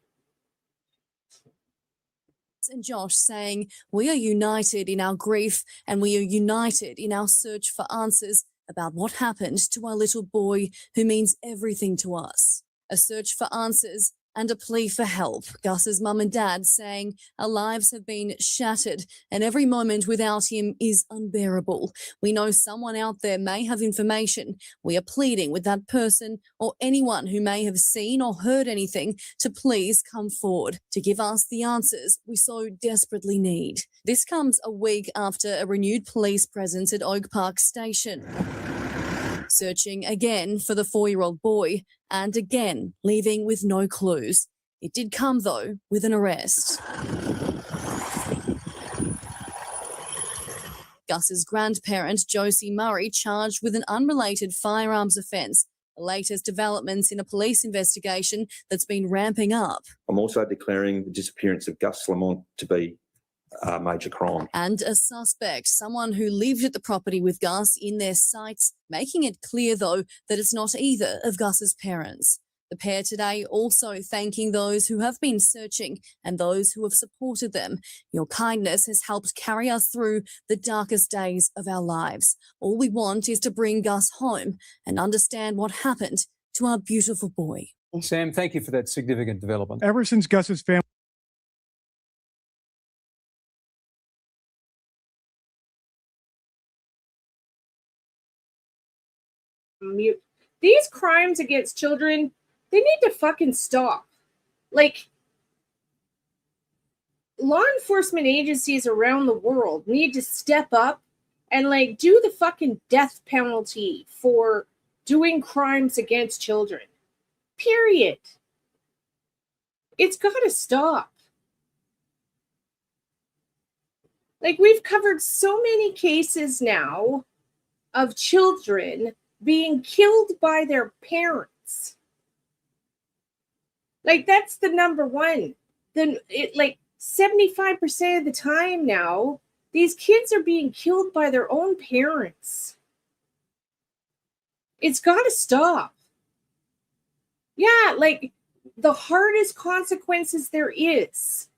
And Josh saying, we are united in our grief and we are united in our search for answers about what happened to our little boy who means everything to us. A search for answers and a plea for help. Gus's mum and dad saying our lives have been shattered and every moment without him is unbearable. We know someone out there may have information. We are pleading with that person or anyone who may have seen or heard anything to please come forward to give us the answers we so desperately need. This comes a week after a renewed police presence at Oak Park Station. Searching again for the 4-year-old boy and again leaving with no clues. It did come, though, with an arrest. Gus's grandparent, Josie Murray, charged with an unrelated firearms offence. The latest developments in a police investigation that's been ramping up. I'm also declaring the disappearance of Gus Lamont to be a major crime. And a suspect, someone who lived at the property with Gus, in their sights, making it clear, though, that it's not either of Gus's parents. The pair today also thanking those who have been searching and those who have supported them. Your kindness has helped carry us through the darkest days of our lives. All we want is to bring Gus home and understand what happened to our beautiful boy. Sam, thank you for that significant development. Ever since Gus's family mute. These crimes against children, they need to fucking stop. Like, law enforcement agencies around the world need to step up and like do the fucking death penalty for doing crimes against children. Period. It's got to stop. Like, we've covered so many cases now of children being killed by their parents. Like, that's the number one. Then it, like, 75% of the time now, these kids are being killed by their own parents. It's got to stop. Yeah, like, the hardest consequences there is.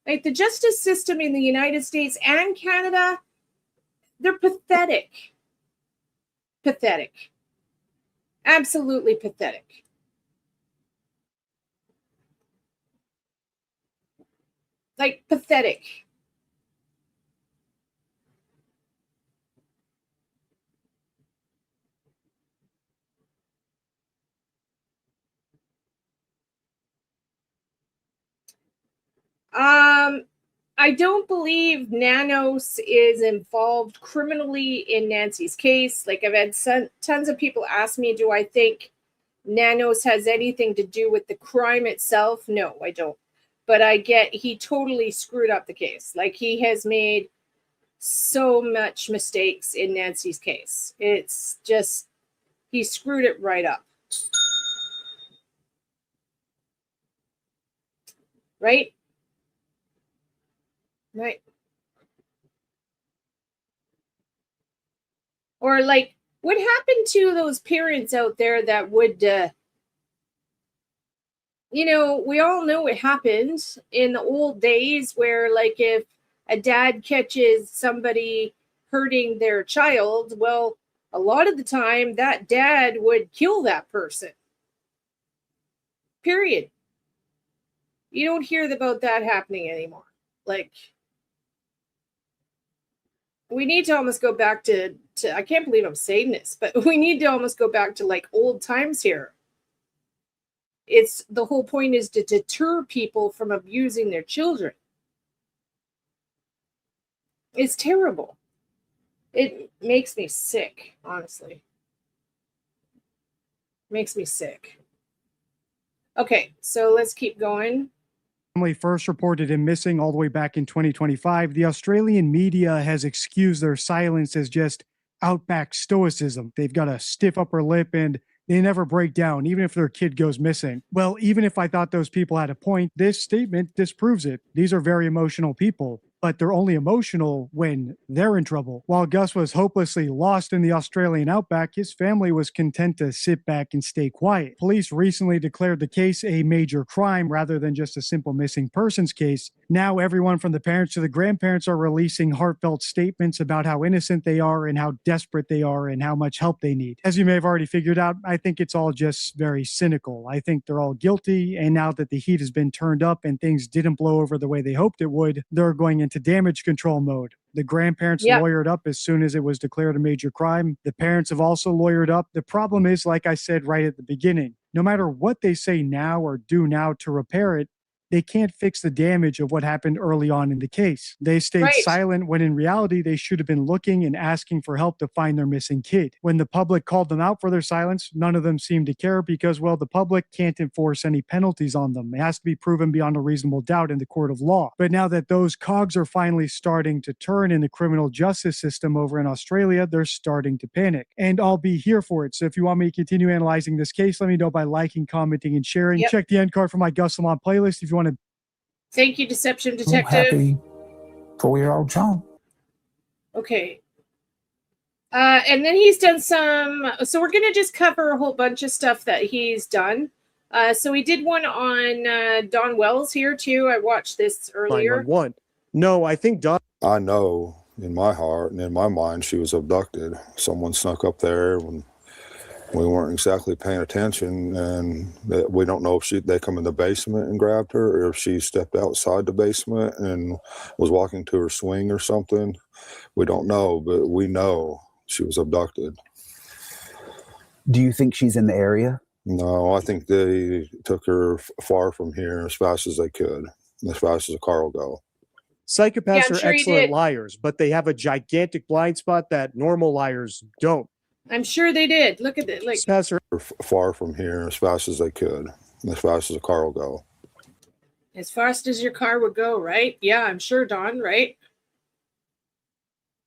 Like, the justice system in the United States and Canada, they're pathetic. Pathetic. Absolutely pathetic. Like, pathetic. I don't believe Nanos is involved criminally in Nancy's case. Like, I've had tons of people ask me, do I think Nanos has anything to do with the crime itself? No, I don't. But I get he totally screwed up the case. Like, he has made so much mistakes in Nancy's case. It's just, he screwed it right up. Right? Right. Or like, what happened to those parents out there that would, you know, we all know what happened in the old days where, like, if a dad catches somebody hurting their child, well, a lot of the time that dad would kill that person. Period. You don't hear about that happening anymore. Like, we need to almost go back to I can't believe I'm saying this, but we need to almost go back to like old times here. It's the whole point is to deter people from abusing their children. It's terrible. It makes me sick, honestly. Makes me sick. Okay, so let's keep going. Family first reported him missing all the way back in 2025. The Australian media has excused their silence as just outback stoicism. They've got a stiff upper lip and they never break down, even if their kid goes missing. Well, even if I thought those people had a point, this statement disproves it. These are very emotional people, but they're only emotional when they're in trouble. While Gus was hopelessly lost in the Australian outback, his family was content to sit back and stay quiet. Police recently declared the case a major crime rather than just a simple missing persons case. Now everyone from the parents to the grandparents are releasing heartfelt statements about how innocent they are and how desperate they are and how much help they need. As you may have already figured out, I think it's all just very cynical. I think they're all guilty, and now that the heat has been turned up and things didn't blow over the way they hoped it would, they're going into damage control mode. The grandparents lawyered up as soon as it was declared a major crime. The parents have also lawyered up. The problem is, like I said right at the beginning, no matter what they say now or do now to repair it, they can't fix the damage of what happened early on in the case. They stayed silent when in reality they should have been looking and asking for help to find their missing kid. When the public called them out for their silence, none of them seemed to care because, well, the public can't enforce any penalties on them. It has to be proven beyond a reasonable doubt in the court of law. But now that those cogs are finally starting to turn in the criminal justice system over in Australia, they're starting to panic. And I'll be here for it. So if you want me to continue analyzing this case, let me know by liking, commenting, and sharing. Check the end card for my Gus Lamont playlist if you want to. Thank you, Deception Detective. Happy 4-year-old child. Okay. And then he's done some, so we're going to just cover a whole bunch of stuff that he's done. So we did one on Dawn Wells here too. I watched this earlier. 911. No, I think Dawn. I know in my heart and in my mind she was abducted. Someone snuck up there when we weren't exactly paying attention, and we don't know if they come in the basement and grabbed her, or if she stepped outside the basement and was walking to her swing or something. We don't know, but we know she was abducted. Do you think she's in the area? No, I think they took her far from here as fast as they could, as fast as a car will go. Psychopaths are excellent liars, but they have a gigantic blind spot that normal liars don't. I'm sure they did. Look at it. Like, far from here as fast as they could, as fast as a car will go. As fast as your car would go, right? Yeah, I'm sure, Dawn, right?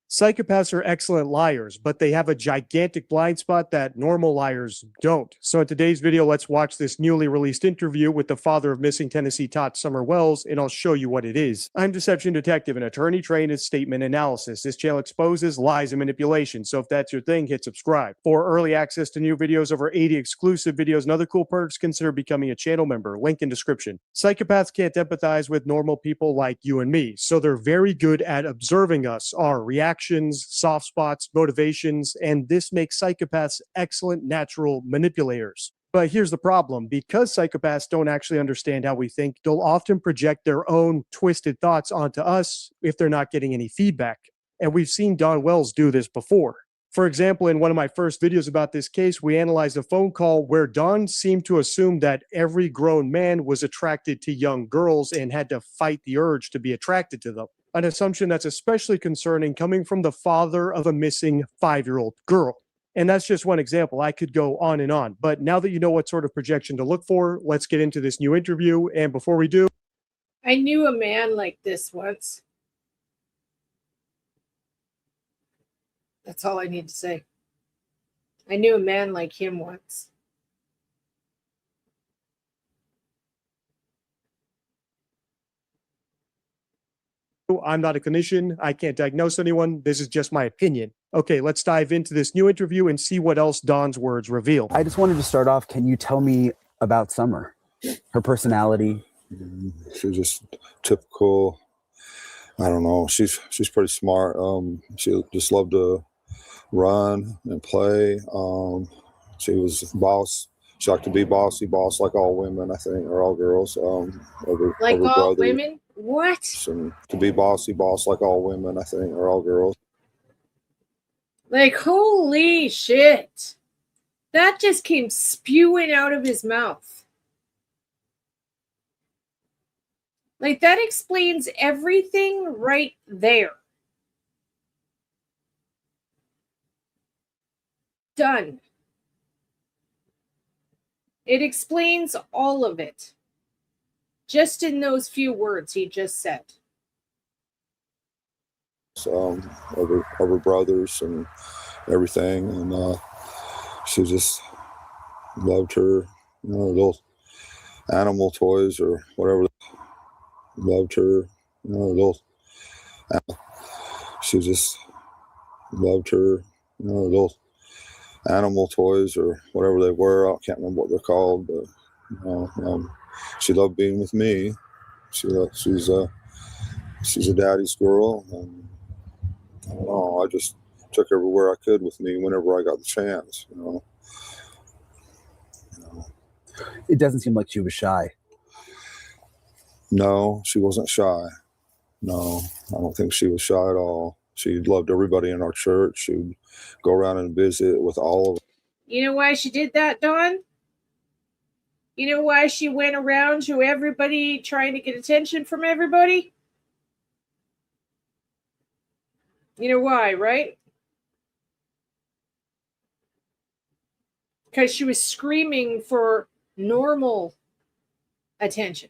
Psychopaths are excellent liars, but they have a gigantic blind spot that normal liars don't. So in today's video, let's watch this newly released interview with the father of missing Tennessee tot Summer Wells, and I'll show you what it is. I'm Deception Detective, an attorney trained in statement analysis. This channel exposes lies and manipulation, so if that's your thing, hit subscribe. For early access to new videos, over 80 exclusive videos, and other cool perks, consider becoming a channel member. Link in description. Psychopaths can't empathize with normal people like you and me, so they're very good at observing us, our reactions, soft spots, motivations, and this makes psychopaths excellent natural manipulators. But here's the problem. Because psychopaths don't actually understand how we think, they'll often project their own twisted thoughts onto us if they're not getting any feedback. And we've seen Dawn Wells do this before. For example, in one of my first videos about this case, we analyzed a phone call where Dawn seemed to assume that every grown man was attracted to young girls and had to fight the urge to be attracted to them. An assumption that's especially concerning coming from the father of a missing 5-year-old girl. And that's just one example. I could go on and on. But now that you know what sort of projection to look for, let's get into this new interview. And before we do, I knew a man like this once. That's all I need to say. I knew a man like him once. I'm not a clinician. I can't diagnose anyone. This is just my opinion. Okay, let's dive into this new interview and see what else Dawn's words reveal. I just wanted to start off. Can you tell me about Summer? Her personality? She's just typical. I don't know. She's pretty smart. She just loved to run and play. She was boss she liked to be bossy boss like all women, I think, or all girls. Like over all brothers. women? What? And to be bossy boss like all women, I think, or all girls. Like, holy shit. That just came spewing out of his mouth. Like, that explains everything right there. Done. It explains all of it. Just in those few words he just said. Over brothers and everything, and she just loved her, little animal toys or whatever. Loved her, little. She just loved her, little animal toys or whatever they were. I can't remember what they're called, but she loved being with me. She's a daddy's girl, and I don't know. I just took her everywhere I could with me whenever I got the chance. It doesn't seem like she was shy. No, she wasn't shy. No, I don't think she was shy at all. She loved everybody in our church. She would go around and visit with all of them. You know why she did that, Dawn? You know why she went around to everybody trying to get attention from everybody? You know why, right? Because she was screaming for normal attention.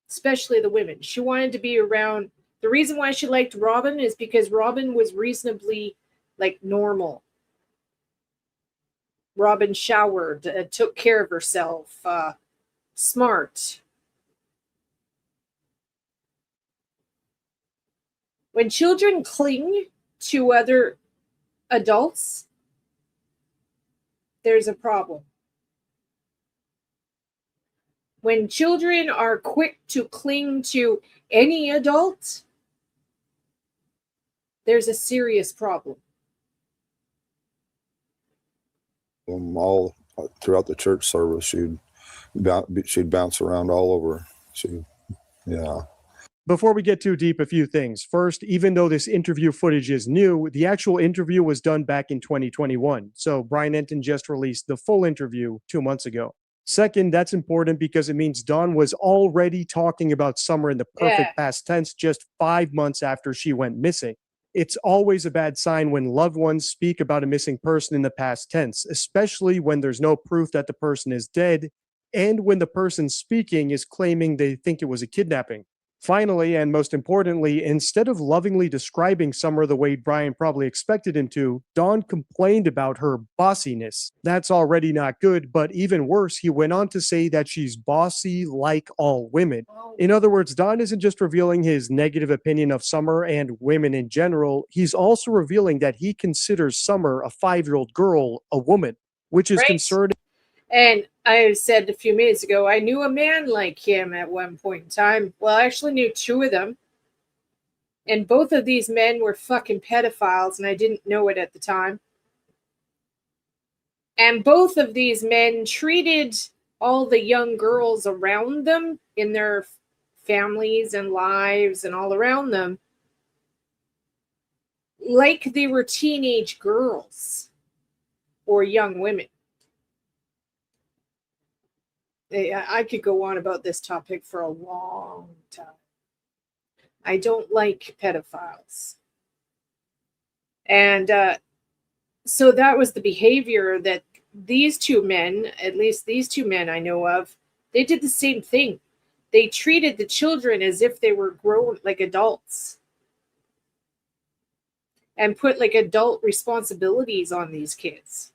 Especially the women. She wanted to be around. The reason why she liked Robin is because Robin was reasonably, normal. Robin showered, took care of herself, smart. When children cling to other adults, there's a problem. When children are quick to cling to any adult, there's a serious problem. All throughout the church service, she'd bounce around all over. Yeah. Before we get too deep, a few things. First, even though this interview footage is new, the actual interview was done back in 2021. So Brian Entin just released the full interview 2 months ago. Second, that's important because it means Dawn was already talking about Summer in the perfect past tense just 5 months after she went missing. It's always a bad sign when loved ones speak about a missing person in the past tense, especially when there's no proof that the person is dead and when the person speaking is claiming they think it was a kidnapping. Finally, and most importantly, instead of lovingly describing Summer the way Brian probably expected him to, Dawn complained about her bossiness. That's already not good, but even worse, he went on to say that she's bossy like all women. In other words, Dawn isn't just revealing his negative opinion of Summer and women in general, he's also revealing that he considers Summer, a 5-year-old girl, a woman, which is concerning. And I said a few minutes ago, I knew a man like him at one point in time. Well, I actually knew 2 of them. And both of these men were fucking pedophiles, and I didn't know it at the time. And both of these men treated all the young girls around them in their families and lives and all around them like they were teenage girls or young women. I could go on about this topic for a long time. I don't like pedophiles. And so that was the behavior that these 2 men, at least these 2 men I know of, they did the same thing. They treated the children as if they were grown, like adults. And put adult responsibilities on these kids.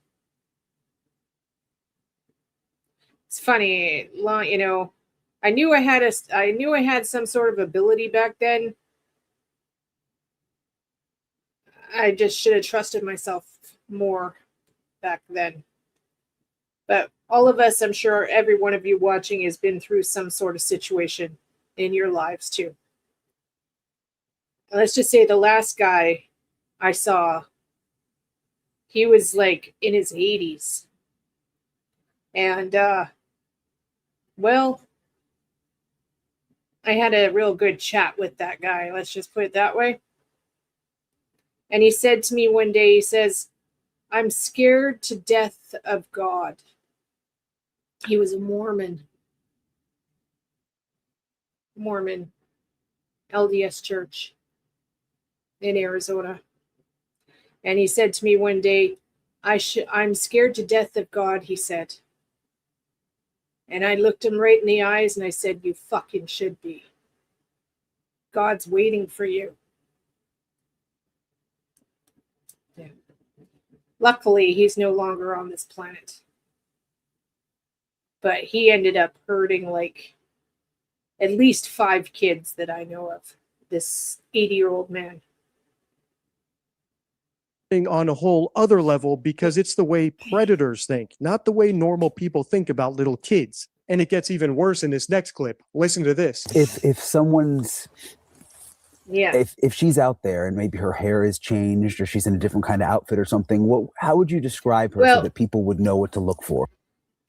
It's funny, I knew I had some sort of ability back then. I just should have trusted myself more back then. But all of us, I'm sure every one of you watching has been through some sort of situation in your lives too. And let's just say the last guy I saw, He was like in his 80s. And, well, I had a real good chat with that guy. Let's just put it that way. And he said to me one day, he says, I'm scared to death of God. He was a Mormon, LDS Church in Arizona. And he said to me one day, I'm scared to death of God, he said. And I looked him right in the eyes and I said, you fucking should be. God's waiting for you. Yeah. Luckily, he's no longer on this planet. But he ended up hurting like at least 5 kids that I know of. This 80-year-old man. On a whole other level because it's the way predators think, not the way normal people think about little kids. And it gets even worse in this next clip. Listen to this. If someone's Yeah. if she's out there and maybe her hair is changed or she's in a different kind of outfit or something, how would you describe her so that people would know what to look for?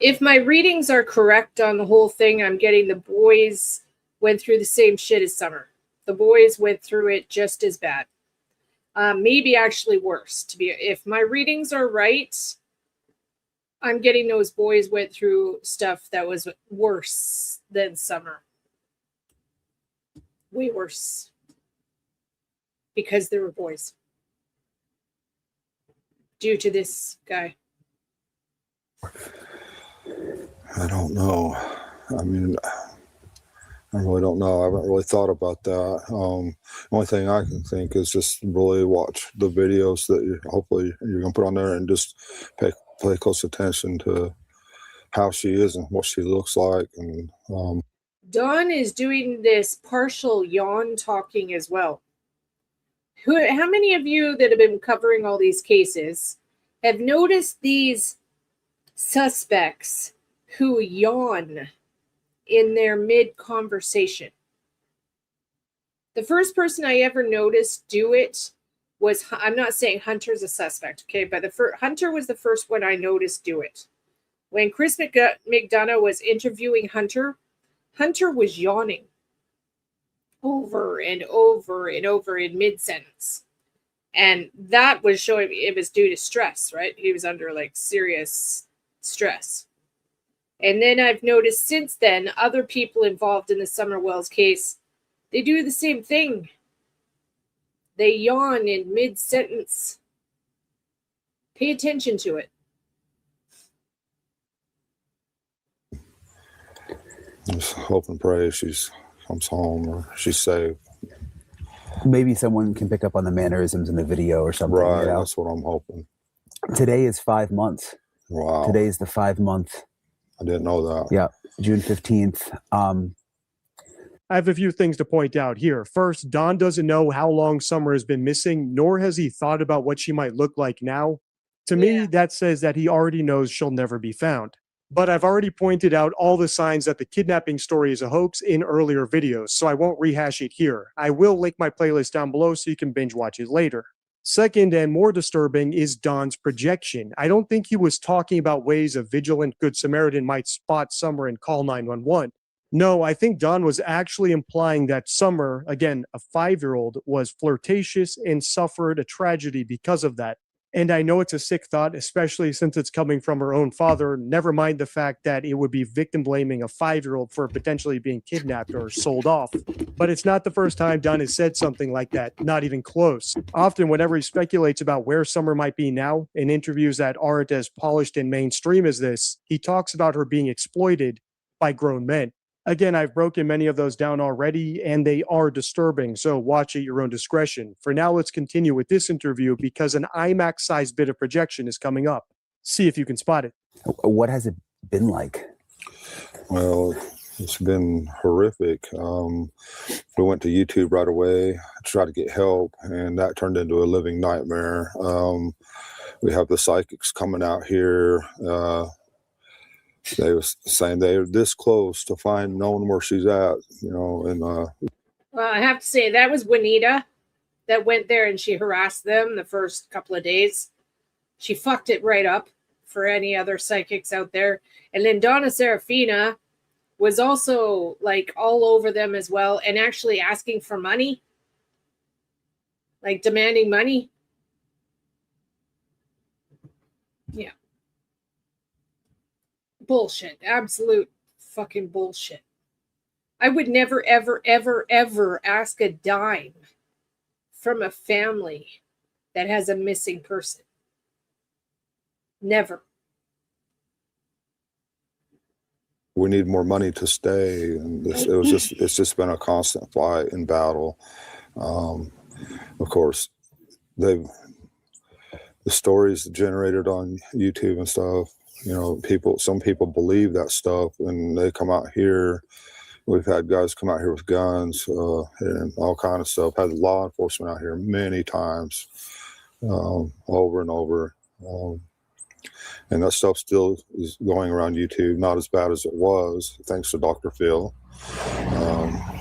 If my readings are correct on the whole thing, I'm getting the boys went through the same shit as Summer. The boys went through it just as bad. Maybe actually worse. If my readings are right, I'm getting those boys went through stuff that was worse than Summer. Way worse. Because they were boys. Due to this guy. I don't know. I mean, I really don't know. I haven't really thought about that. The only thing I can think is just really watch the videos that hopefully you're going to put on there and just pay close attention to how she is and what she looks like. And Dawn is doing this partial yawn talking as well. How many of you that have been covering all these cases have noticed these suspects who yawn in their mid-conversation? The first person I ever noticed do it was, I'm not saying Hunter's a suspect, okay, but Hunter was the first one I noticed do it. When Chris McDonough was interviewing Hunter, Hunter was yawning over and over and over in mid-sentence. And that was showing it was due to stress, right? He was under like serious stress. And then I've noticed since then, other people involved in the Summer Wells case, they do the same thing. They yawn in mid-sentence. Pay attention to it. just hope and pray she comes home or she's safe. Maybe someone can pick up on the mannerisms in the video or something. Right, you know? that's what I'm hoping. Today is 5 months. Wow. Today is the 5 month. I didn't know that. Yeah, June 15th. I have a few things to point out here. First, Don doesn't know how long Summer has been missing, nor has he thought about what she might look like now. To me, that says that he already knows she'll never be found. But I've already pointed out all the signs that the kidnapping story is a hoax in earlier videos, so I won't rehash it here. I will link my playlist down below so you can binge watch it later. Second, and more disturbing, is Don's projection. I don't think he was talking about ways a vigilant Good Samaritan might spot Summer and call 911. No, I think Don was actually implying that Summer, again, a 5-year-old, was flirtatious and suffered a tragedy because of that. And I know it's a sick thought, especially since it's coming from her own father, never mind the fact that it would be victim blaming a 5-year-old for potentially being kidnapped or sold off. But it's not the first time Don has said something like that, not even close. Often, whenever he speculates about where Summer might be now, in interviews that aren't as polished and mainstream as this, he talks about her being exploited by grown men. Again, I've broken many of those down already, and they are disturbing, so watch at your own discretion. For now, let's continue with this interview because an IMAX-sized bit of projection is coming up. See if you can spot it. What has it been like? Well, it's been horrific. We went to YouTube right away, tried to get help, and that turned into a living nightmare. We have the psychics coming out here. They were saying they're this close to knowing where she's at, you know. And well, I have to say that was Juanita that went there and she harassed them the first couple of days. She fucked it right up for any other psychics out there. And then Donna Serafina was also like all over them as well, and actually asking for money, like demanding money. Yeah. Bullshit. Absolute fucking bullshit. I would never, ever, ever, ever ask a dime from a family that has a missing person. Never. We need more money to stay, and it's just been a constant fight and battle. Of course, the stories generated on YouTube and stuff, you know, some people believe that stuff, and they come out here. We've had guys come out here with guns and all kind of stuff. Had law enforcement out here many times, over and over. And that stuff still is going around YouTube, not as bad as it was, thanks to Dr. Phil.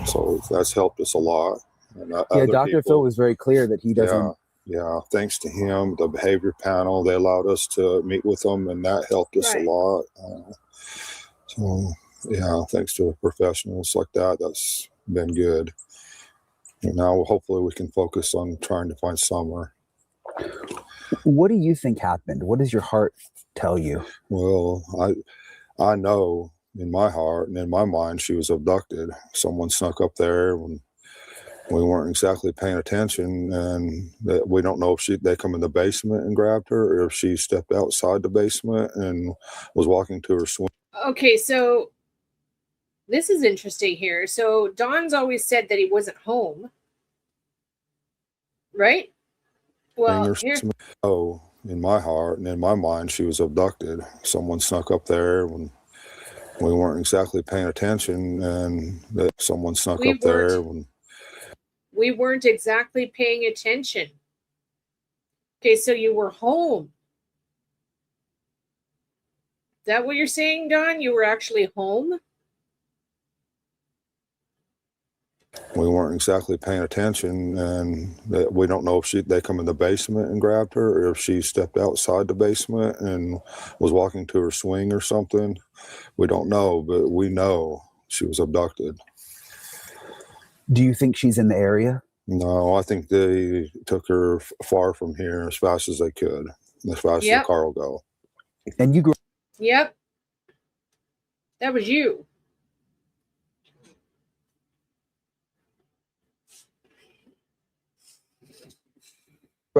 So that's helped us a lot. And yeah, Dr. Phil was very clear that he doesn't. Yeah, thanks to him, the behavior panel, they allowed us to meet with them, and that helped us a lot. So, yeah, thanks to professionals like that, that's been good. And now hopefully we can focus on trying to find Summer. What do you think happened? What does your heart tell you? Well, I know in my heart and in my mind she was abducted. Someone snuck up there when we weren't exactly paying attention, and we don't know if they come in the basement and grabbed her, or if she stepped outside the basement and was walking to her swing. Okay, so this is interesting here. So Don's always said that he wasn't home, right? Well, Oh, in my heart and in my mind, she was abducted. Someone snuck up there when we weren't exactly paying attention, and someone snuck up there when we weren't exactly paying attention. Okay, so you were home. Is that what you're saying, Don? You were actually home? We weren't exactly paying attention, and we don't know if they come in the basement and grabbed her, or if she stepped outside the basement and was walking to her swing or something. We don't know, but we know she was abducted. Do you think she's in the area? No, I think they took her far from here as fast as they could, as fast as the car will go. And you grew. Yep. That was you.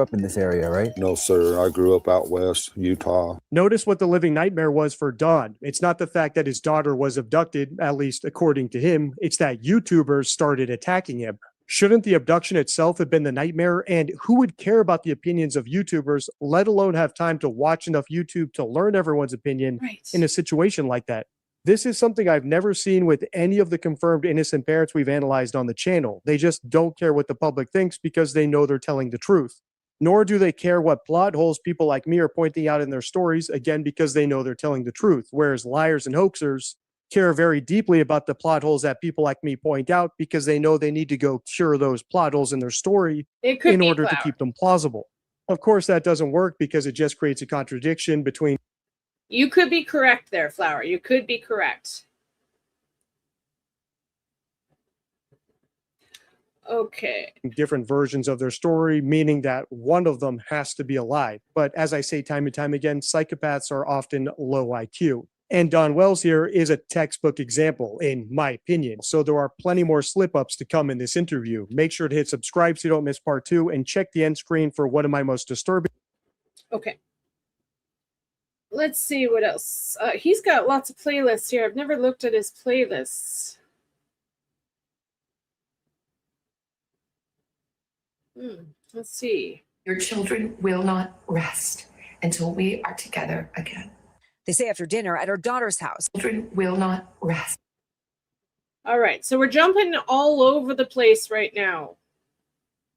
Up in this area, right? No, sir. I grew up out west, Utah. Notice what the living nightmare was for Don. It's not the fact that his daughter was abducted, at least according to him. It's that YouTubers started attacking him. Shouldn't the abduction itself have been the nightmare? And who would care about the opinions of YouTubers, let alone have time to watch enough YouTube to learn everyone's opinion in a situation like that? This is something I've never seen with any of the confirmed innocent parents we've analyzed on the channel. They just don't care what the public thinks because they know they're telling the truth. Nor do they care what plot holes people like me are pointing out in their stories, again, because they know they're telling the truth. Whereas liars and hoaxers care very deeply about the plot holes that people like me point out because they know they need to go cure those plot holes in their story in order to keep them plausible. Of course, that doesn't work because it just creates a contradiction between. You could be correct there, Flower. You could be correct. Okay. Different versions of their story, meaning that one of them has to be a lie. But as I say time and time again, psychopaths are often low IQ. And Don Wells here is a textbook example, in my opinion. So there are plenty more slip-ups to come in this interview. Make sure to hit subscribe so you don't miss part 2, and check the end screen for one of my most disturbing. Okay. Let's see what else. He's got lots of playlists here. I've never looked at his playlists. Let's see. Your children will not rest until we are together again. They say after dinner at her daughter's house. Children will not rest. All right, so we're jumping all over the place right now.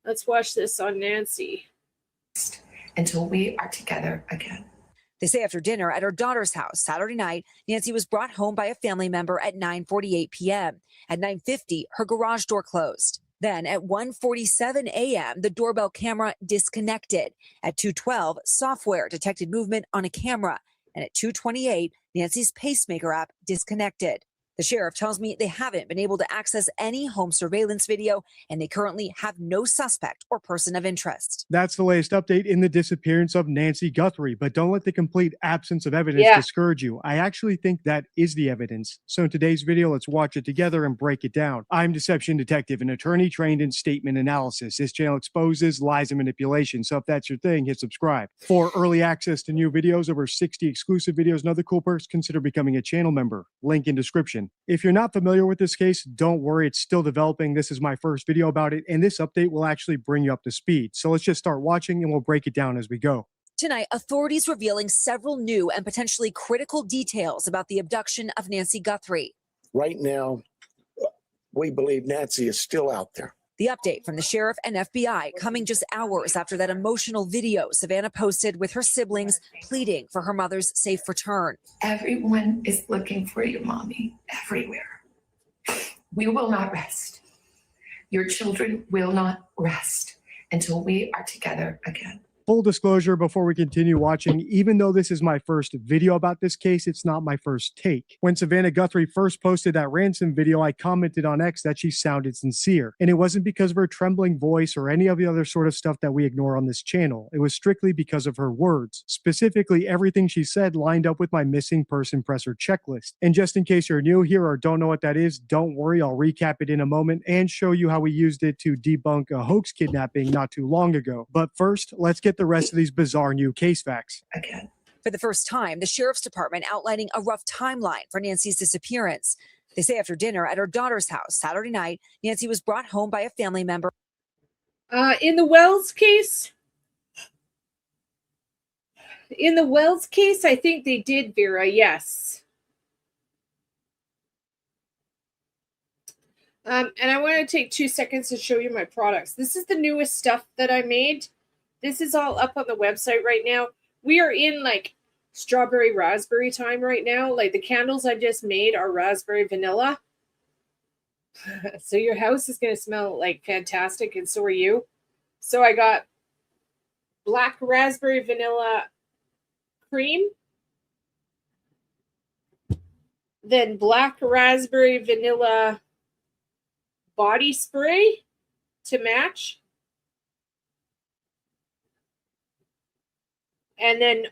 Let's watch this on Nancy. Until we are together again. They say after dinner at her daughter's house Saturday night, Nancy was brought home by a family member at 9:48 p.m. At 9:50, her garage door closed. Then at 1:47 a.m., the doorbell camera disconnected. At 2:12, software detected movement on a camera. And at 2:28, Nancy's pacemaker app disconnected. The sheriff tells me they haven't been able to access any home surveillance video, and they currently have no suspect or person of interest. That's the latest update in the disappearance of Nancy Guthrie, but don't let the complete absence of evidence discourage you. I actually think that is the evidence. So in today's video, let's watch it together and break it down. I'm Deception Detective, an attorney trained in statement analysis. This channel exposes lies and manipulation, so if that's your thing, hit subscribe. For early access to new videos, over 60 exclusive videos, and other cool perks, consider becoming a channel member. Link in description. If you're not familiar with this case, don't worry, it's still developing. This is my first video about it, and this update will actually bring you up to speed. So let's just start watching and we'll break it down as we go. Tonight, authorities revealing several new and potentially critical details about the abduction of Nancy Guthrie. Right now, we believe Nancy is still out there. The update from the sheriff and FBI coming just hours after that emotional video Savannah posted with her siblings pleading for her mother's safe return. Everyone is looking for you, Mommy, everywhere. We will not rest. Your children will not rest until we are together again. Full disclosure before we continue watching, even though this is my first video about this case, it's not my first take. When Savannah Guthrie first posted that ransom video, I commented on X that she sounded sincere. And it wasn't because of her trembling voice or any of the other sort of stuff that we ignore on this channel. It was strictly because of her words. Specifically, everything she said lined up with my missing person presser checklist. And just in case you're new here or don't know what that is, don't worry, I'll recap it in a moment and show you how we used it to debunk a hoax kidnapping not too long ago. But first, let's get the rest of these bizarre new case facts. Again. For the first time, the sheriff's department outlining a rough timeline for Nancy's disappearance. They say after dinner at her daughter's house Saturday night, Nancy was brought home by a family member. In the Wells case, I think they did, Vera, yes. And I want to take 2 seconds to show you my products. This is the newest stuff that I made. This is all up on the website right now. We are in like strawberry raspberry time right now. Like the candles I just made are raspberry vanilla. So your house is going to smell like fantastic, and so are you. So I got black raspberry vanilla cream, then black raspberry vanilla body spray to match. And then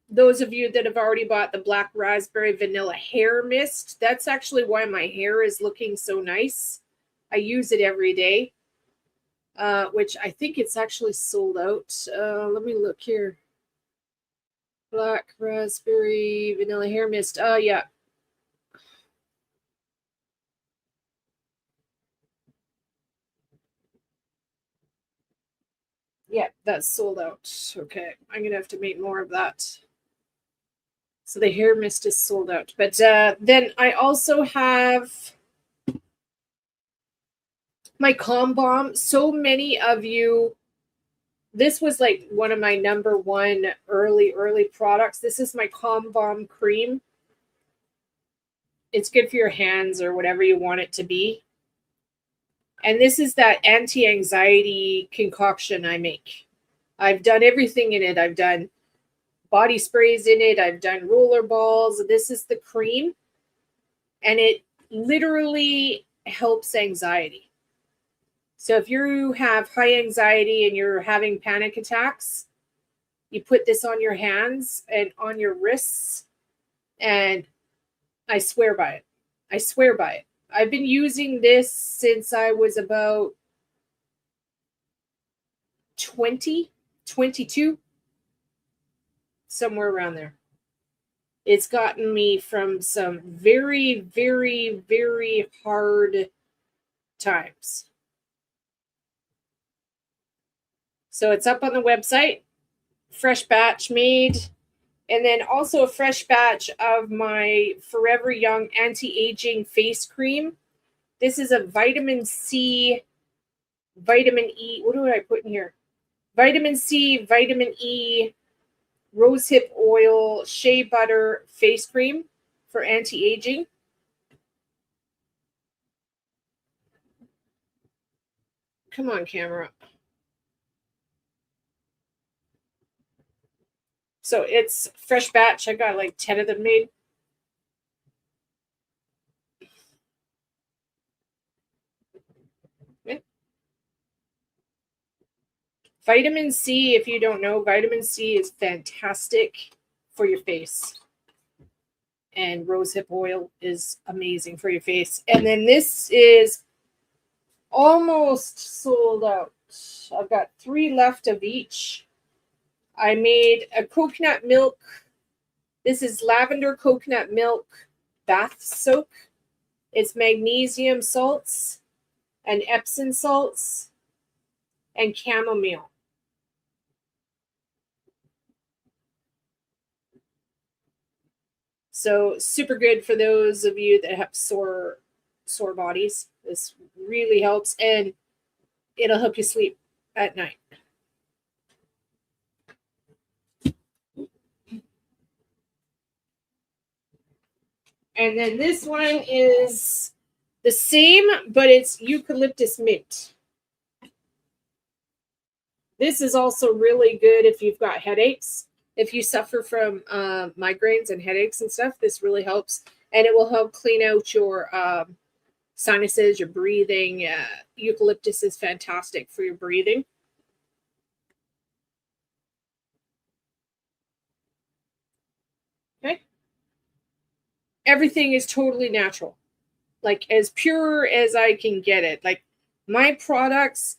those of you that have already bought the black raspberry vanilla hair mist, that's actually why my hair is looking so nice. I use it every day, which I think it's actually sold out. Let me look here. Black raspberry vanilla hair mist. Yeah. Yeah, that's sold out. Okay, I'm going to have to make more of that. So the hair mist is sold out. But then I also have my Calm Balm. So many of you, this was like one of my number one early products. This is my Calm Balm cream. It's good for your hands or whatever you want it to be. And this is that anti-anxiety concoction I make. I've done everything in it. I've done body sprays in it. I've done roller balls. This is the cream. And it literally helps anxiety. So if you have high anxiety and you're having panic attacks, you put this on your hands and on your wrists. And I swear by it. I swear by it. I've been using this since I was about 20, 22, somewhere around there. It's gotten me from some very, very, very hard times. So it's up on the website, fresh batch made. And then also a fresh batch of my Forever Young Anti-Aging Face Cream. This is a vitamin C, vitamin E. What do I put in here? Vitamin C, vitamin E, rosehip oil, shea butter face cream for anti-aging. Come on, camera. So it's fresh batch. I got like 10 of them made. Okay. Vitamin C, if you don't know, vitamin C is fantastic for your face. And rosehip oil is amazing for your face. And then this is almost sold out. I've got 3 left of each. I made a coconut milk. This is lavender coconut milk bath soak. It's magnesium salts and Epsom salts and chamomile. So super good for those of you that have sore bodies. This really helps, and it'll help you sleep at night. And then this one is the same, but it's eucalyptus mint. This is also really good if you've got headaches. If you suffer from migraines and headaches and stuff, this really helps. And it will help clean out your sinuses, your breathing. Eucalyptus is fantastic for your breathing. Okay. Everything is totally natural. Like as pure as I can get it. Like my products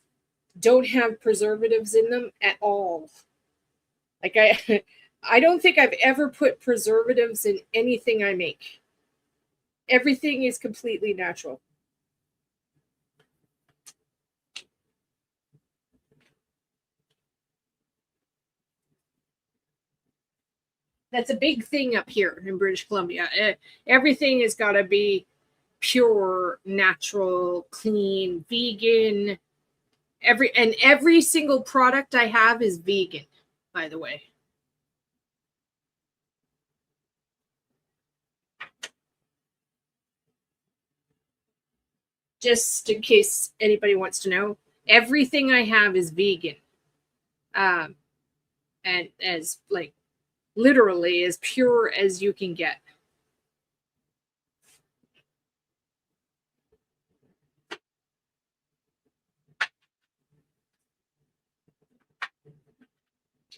don't have preservatives in them at all. Like I don't think I've ever put preservatives in anything I make. Everything is completely natural. That's a big thing up here in British Columbia. Everything has got to be pure, natural, clean, vegan. Every single product I have is vegan, by the way. Just in case anybody wants to know, everything I have is vegan. And as like literally as pure as you can get.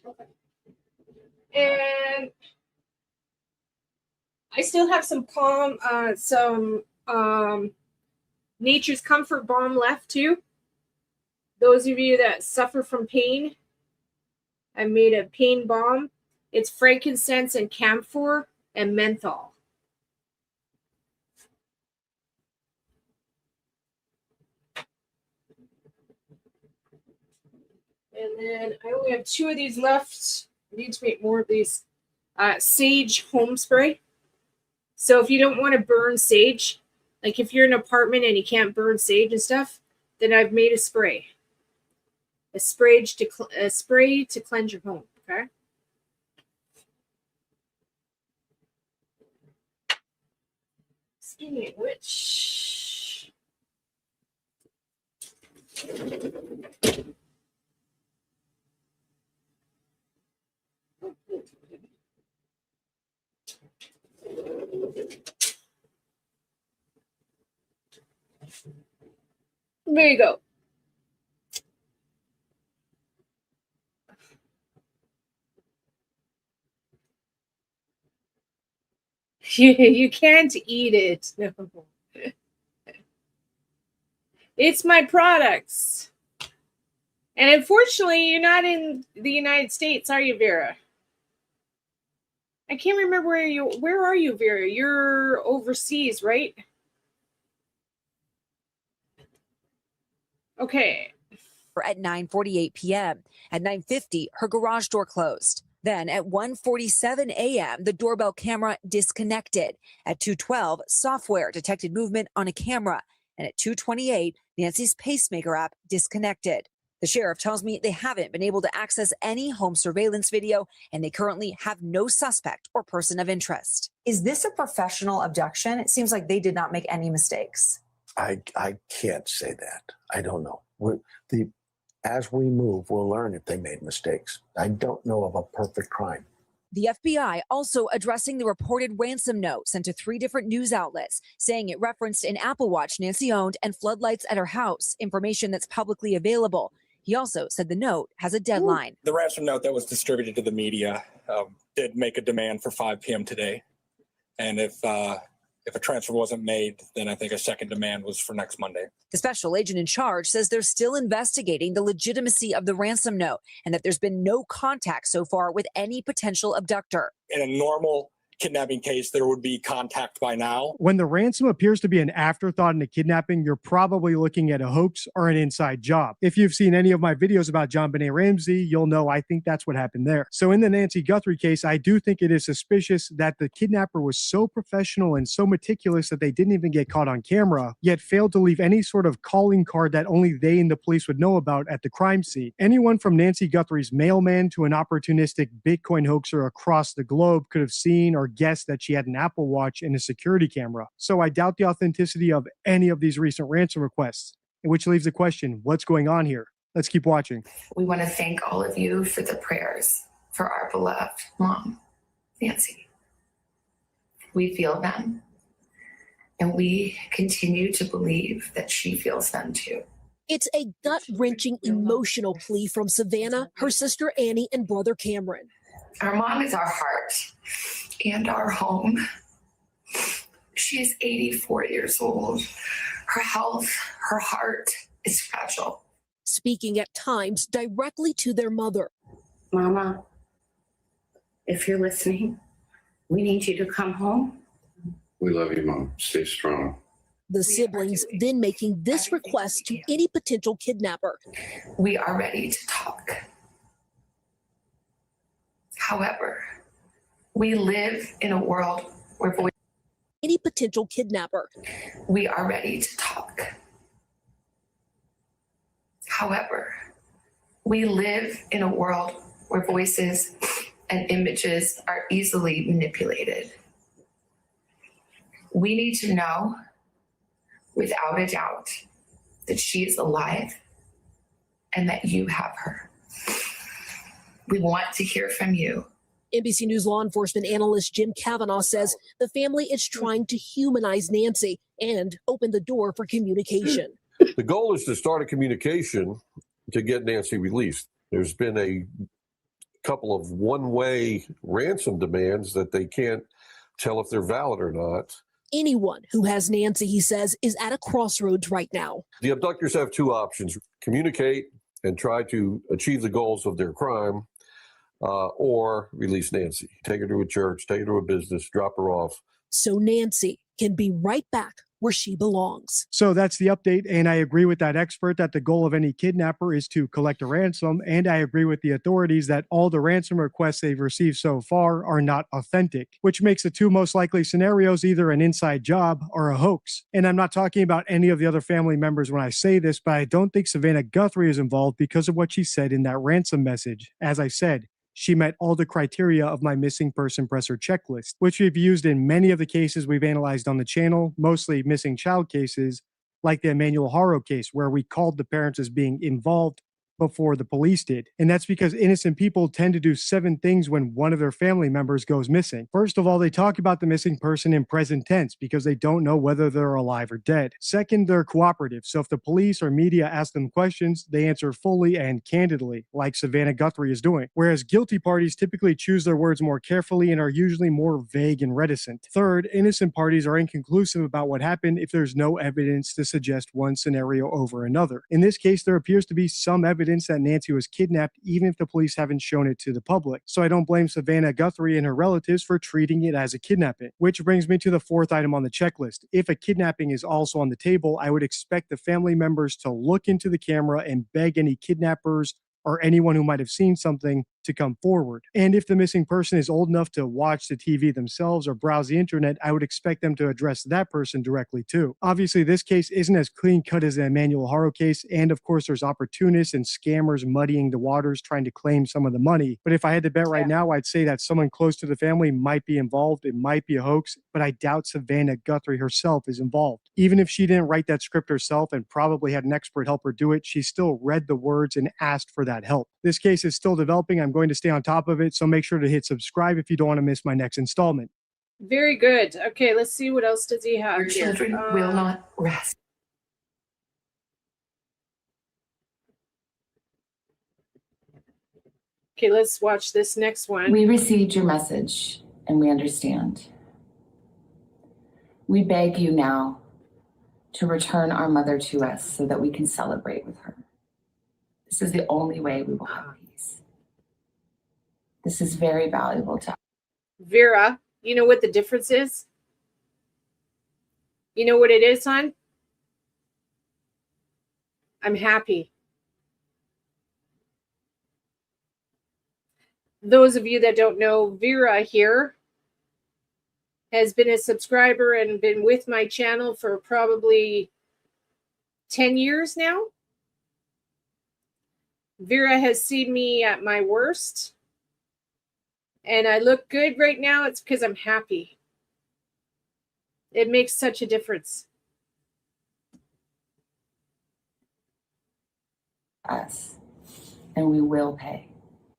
Okay. And I still have some Nature's Comfort Balm left too. Those of you that suffer from pain, I made a pain balm. It's frankincense and camphor and menthol. And then I only have 2 of these left. I need to make more of these. Sage home spray. So if you don't want to burn sage, like if you're in an apartment and you can't burn sage and stuff, then I've made a spray. A spray to cleanse your home, okay? Speaking of which, there you go. You can't eat it. No. It's my products. And unfortunately, you're not in the United States, are you, Vera? I can't remember where are you, Vera? You're overseas, right? Okay. At 9:48 p.m. At 9:50, her garage door closed. Then at 1:47 a.m., the doorbell camera disconnected. At 2:12, software detected movement on a camera. And at 2:28, Nancy's pacemaker app disconnected. The sheriff tells me they haven't been able to access any home surveillance video, and they currently have no suspect or person of interest. Is this a professional abduction? It seems like they did not make any mistakes. I can't say that. I don't know. As we move, we'll learn if they made mistakes. I don't know of a perfect crime. The FBI also addressing the reported ransom note sent to 3 different news outlets, saying it referenced an Apple Watch Nancy owned and floodlights at her house, information that's publicly available. He also said the note has a deadline. The ransom note that was distributed to the media did make a demand for 5 p.m. today. And if a transfer wasn't made, then I think a second demand was for next Monday. The special agent in charge says they're still investigating the legitimacy of the ransom note and that there's been no contact so far with any potential abductor. In a normal kidnapping case, there would be contact by now. When the ransom appears to be an afterthought in a kidnapping, you're probably looking at a hoax or an inside job. If you've seen any of my videos about JonBenet Ramsey, you'll know I think that's what happened there. So in the Nancy Guthrie case, I do think it is suspicious that the kidnapper was so professional and so meticulous that they didn't even get caught on camera, yet failed to leave any sort of calling card that only they and the police would know about at the crime scene. Anyone from Nancy Guthrie's mailman to an opportunistic Bitcoin hoaxer across the globe could have seen or guessed that she had an Apple Watch and a security camera. So I doubt the authenticity of any of these recent ransom requests, which leaves the question, what's going on here? Let's keep watching. We want to thank all of you for the prayers for our beloved mom, Nancy. We feel them, and we continue to believe that she feels them too. It's a gut-wrenching, emotional plea from Savannah, her sister Annie, and brother Cameron. Our mom is our heart and our home. She's 84 years old. Her health, her heart is fragile. Speaking at times directly to their mother. Mama, if you're listening, we need you to come home. We love you, Mom. Stay strong. The siblings then making this request to any potential kidnapper. We are ready to talk. However, we live in a world where any potential kidnapper. We are ready to talk. However, we live in a world where voices and images are easily manipulated. We need to know, without a doubt, that she is alive and that you have her. We want to hear from you. NBC News law enforcement analyst Jim Kavanaugh says the family is trying to humanize Nancy and open the door for communication. The goal is to start a communication to get Nancy released. There's been a couple of one-way ransom demands that they can't tell if they're valid or not. Anyone who has Nancy, he says, is at a crossroads right now. The abductors have 2 options: communicate and try to achieve the goals of their crime, or release Nancy. Take her to a church, take her to a business, drop her off. So Nancy can be right back where she belongs. So that's the update, and I agree with that expert that the goal of any kidnapper is to collect a ransom, and I agree with the authorities that all the ransom requests they've received so far are not authentic, which makes the 2 most likely scenarios either an inside job or a hoax. And I'm not talking about any of the other family members when I say this, but I don't think Savannah Guthrie is involved because of what she said in that ransom message. As I said, she met all the criteria of my missing person presser checklist, which we've used in many of the cases we've analyzed on the channel, mostly missing child cases, like the Emmanuel Haro case, where we called the parents as being involved before the police did. And that's because innocent people tend to do 7 things when one of their family members goes missing. First of all, they talk about the missing person in present tense because they don't know whether they're alive or dead. Second, they're cooperative. So if the police or media ask them questions, they answer fully and candidly, like Savannah Guthrie is doing. Whereas guilty parties typically choose their words more carefully and are usually more vague and reticent. Third, innocent parties are inconclusive about what happened if there's no evidence to suggest one scenario over another. In this case, there appears to be some evidence that Nancy was kidnapped, even if the police haven't shown it to the public. So I don't blame Savannah Guthrie and her relatives for treating it as a kidnapping. Which brings me to the 4th item on the checklist. If a kidnapping is also on the table, I would expect the family members to look into the camera and beg any kidnappers or anyone who might have seen something to come forward. And if the missing person is old enough to watch the TV themselves or browse the internet, I would expect them to address that person directly too. Obviously, this case isn't as clean cut as the Emmanuel Haro case, and of course there's opportunists and scammers muddying the waters trying to claim some of the money. But if I had to bet right now, I'd say that someone close to the family might be involved. It might be a hoax, but I doubt Savannah Guthrie herself is involved. Even if she didn't write that script herself and probably had an expert help her do it, she still read the words and asked for that help. This case is still developing. I'm going to stay on top of it, so make sure to hit subscribe if you don't want to miss my next installment. Very good. Okay, let's see what else does he have. Your children will not rest. Okay, let's watch this next one. We received your message and we understand. We beg you now to return our mother to us so that we can celebrate with her. This is the only way we will have peace. This is very valuable to us. Vera, you know what the difference is? You know what it is, hon? I'm happy. Those of you that don't know, Vera here has been a subscriber and been with my channel for probably 10 years now. Vera has seen me at my worst. And I look good right now. It's because I'm happy. It makes such a difference. Us, and we will pay.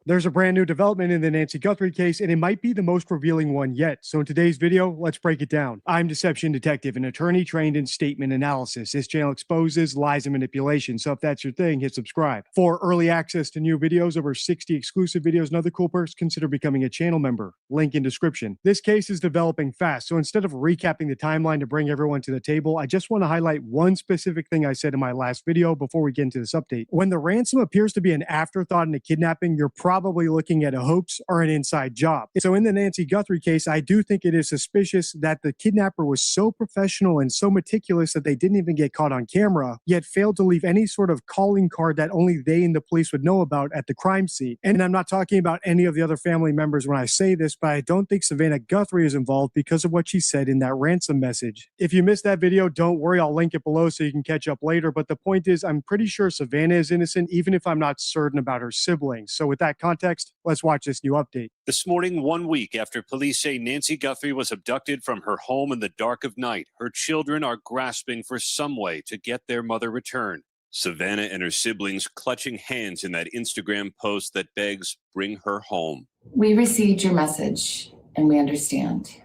There's a brand new development in the Nancy Guthrie case, and it might be the most revealing one yet. So in today's video, let's break it down. I'm Deception Detective, an attorney trained in statement analysis. This channel exposes lies and manipulation. So if that's your thing, hit subscribe. For early access to new videos, over 60 exclusive videos, and other cool perks, consider becoming a channel member. Link in description. This case is developing fast. So instead of recapping the timeline to bring everyone to the table, I just want to highlight one specific thing I said in my last video before we get into this update. When the ransom appears to be an afterthought in a kidnapping, you're probably looking at a hoax or an inside job. So in the Nancy Guthrie case, I do think it is suspicious that the kidnapper was so professional and so meticulous that they didn't even get caught on camera, yet failed to leave any sort of calling card that only they and the police would know about at the crime scene. And I'm not talking about any of the other family members when I say this, but I don't think Savannah Guthrie is involved because of what she said in that ransom message. If you missed that video, don't worry, I'll link it below so you can catch up later. But the point is, I'm pretty sure Savannah is innocent, even if I'm not certain about her siblings. So with that context, let's watch this new update. This morning, 1 week after police say Nancy Guthrie was abducted from her home in the dark of night, her children are grasping for some way to get their mother returned. Savannah and her siblings clutching hands in that Instagram post that begs, bring her home. We received your message and we understand.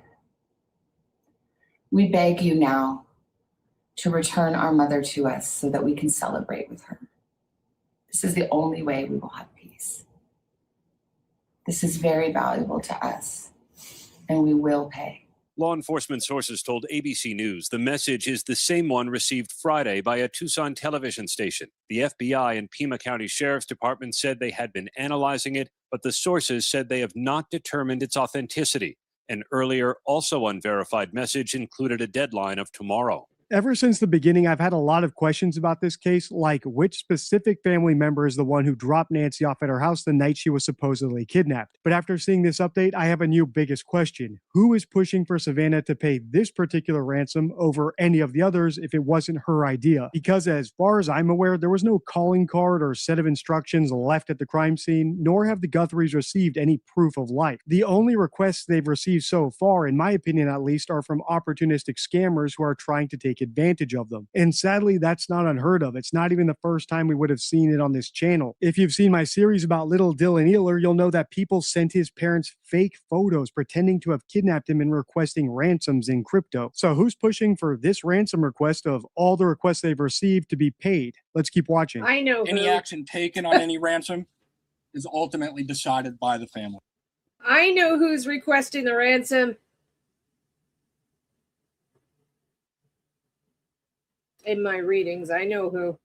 We beg you now to return our mother to us so that we can celebrate with her. This is the only way we will have peace. This is very valuable to us, and we will pay. Law enforcement sources told ABC News the message is the same one received Friday by a Tucson television station. The FBI and Pima County Sheriff's Department said they had been analyzing it, but the sources said they have not determined its authenticity. An earlier, also unverified message included a deadline of tomorrow. Ever since the beginning, I've had a lot of questions about this case, like which specific family member is the one who dropped Nancy off at her house the night she was supposedly kidnapped. But after seeing this update, I have a new biggest question. Who is pushing for Savannah to pay this particular ransom over any of the others if it wasn't her idea? Because as far as I'm aware, there was no calling card or set of instructions left at the crime scene, nor have the Guthries received any proof of life. The only requests they've received so far, in my opinion at least, are from opportunistic scammers who are trying to take advantage of them. And sadly, that's not unheard of. It's not even the first time we would have seen it on this channel. If you've seen my series about little Dylan Eeler, you'll know that people sent his parents fake photos pretending to have kidnapped him and requesting ransoms in crypto. So who's pushing for this ransom request of all the requests they've received to be paid? Let's keep watching. I know any action taken on any ransom is ultimately decided by the family. I know who's requesting the ransom. In my readings, I know who.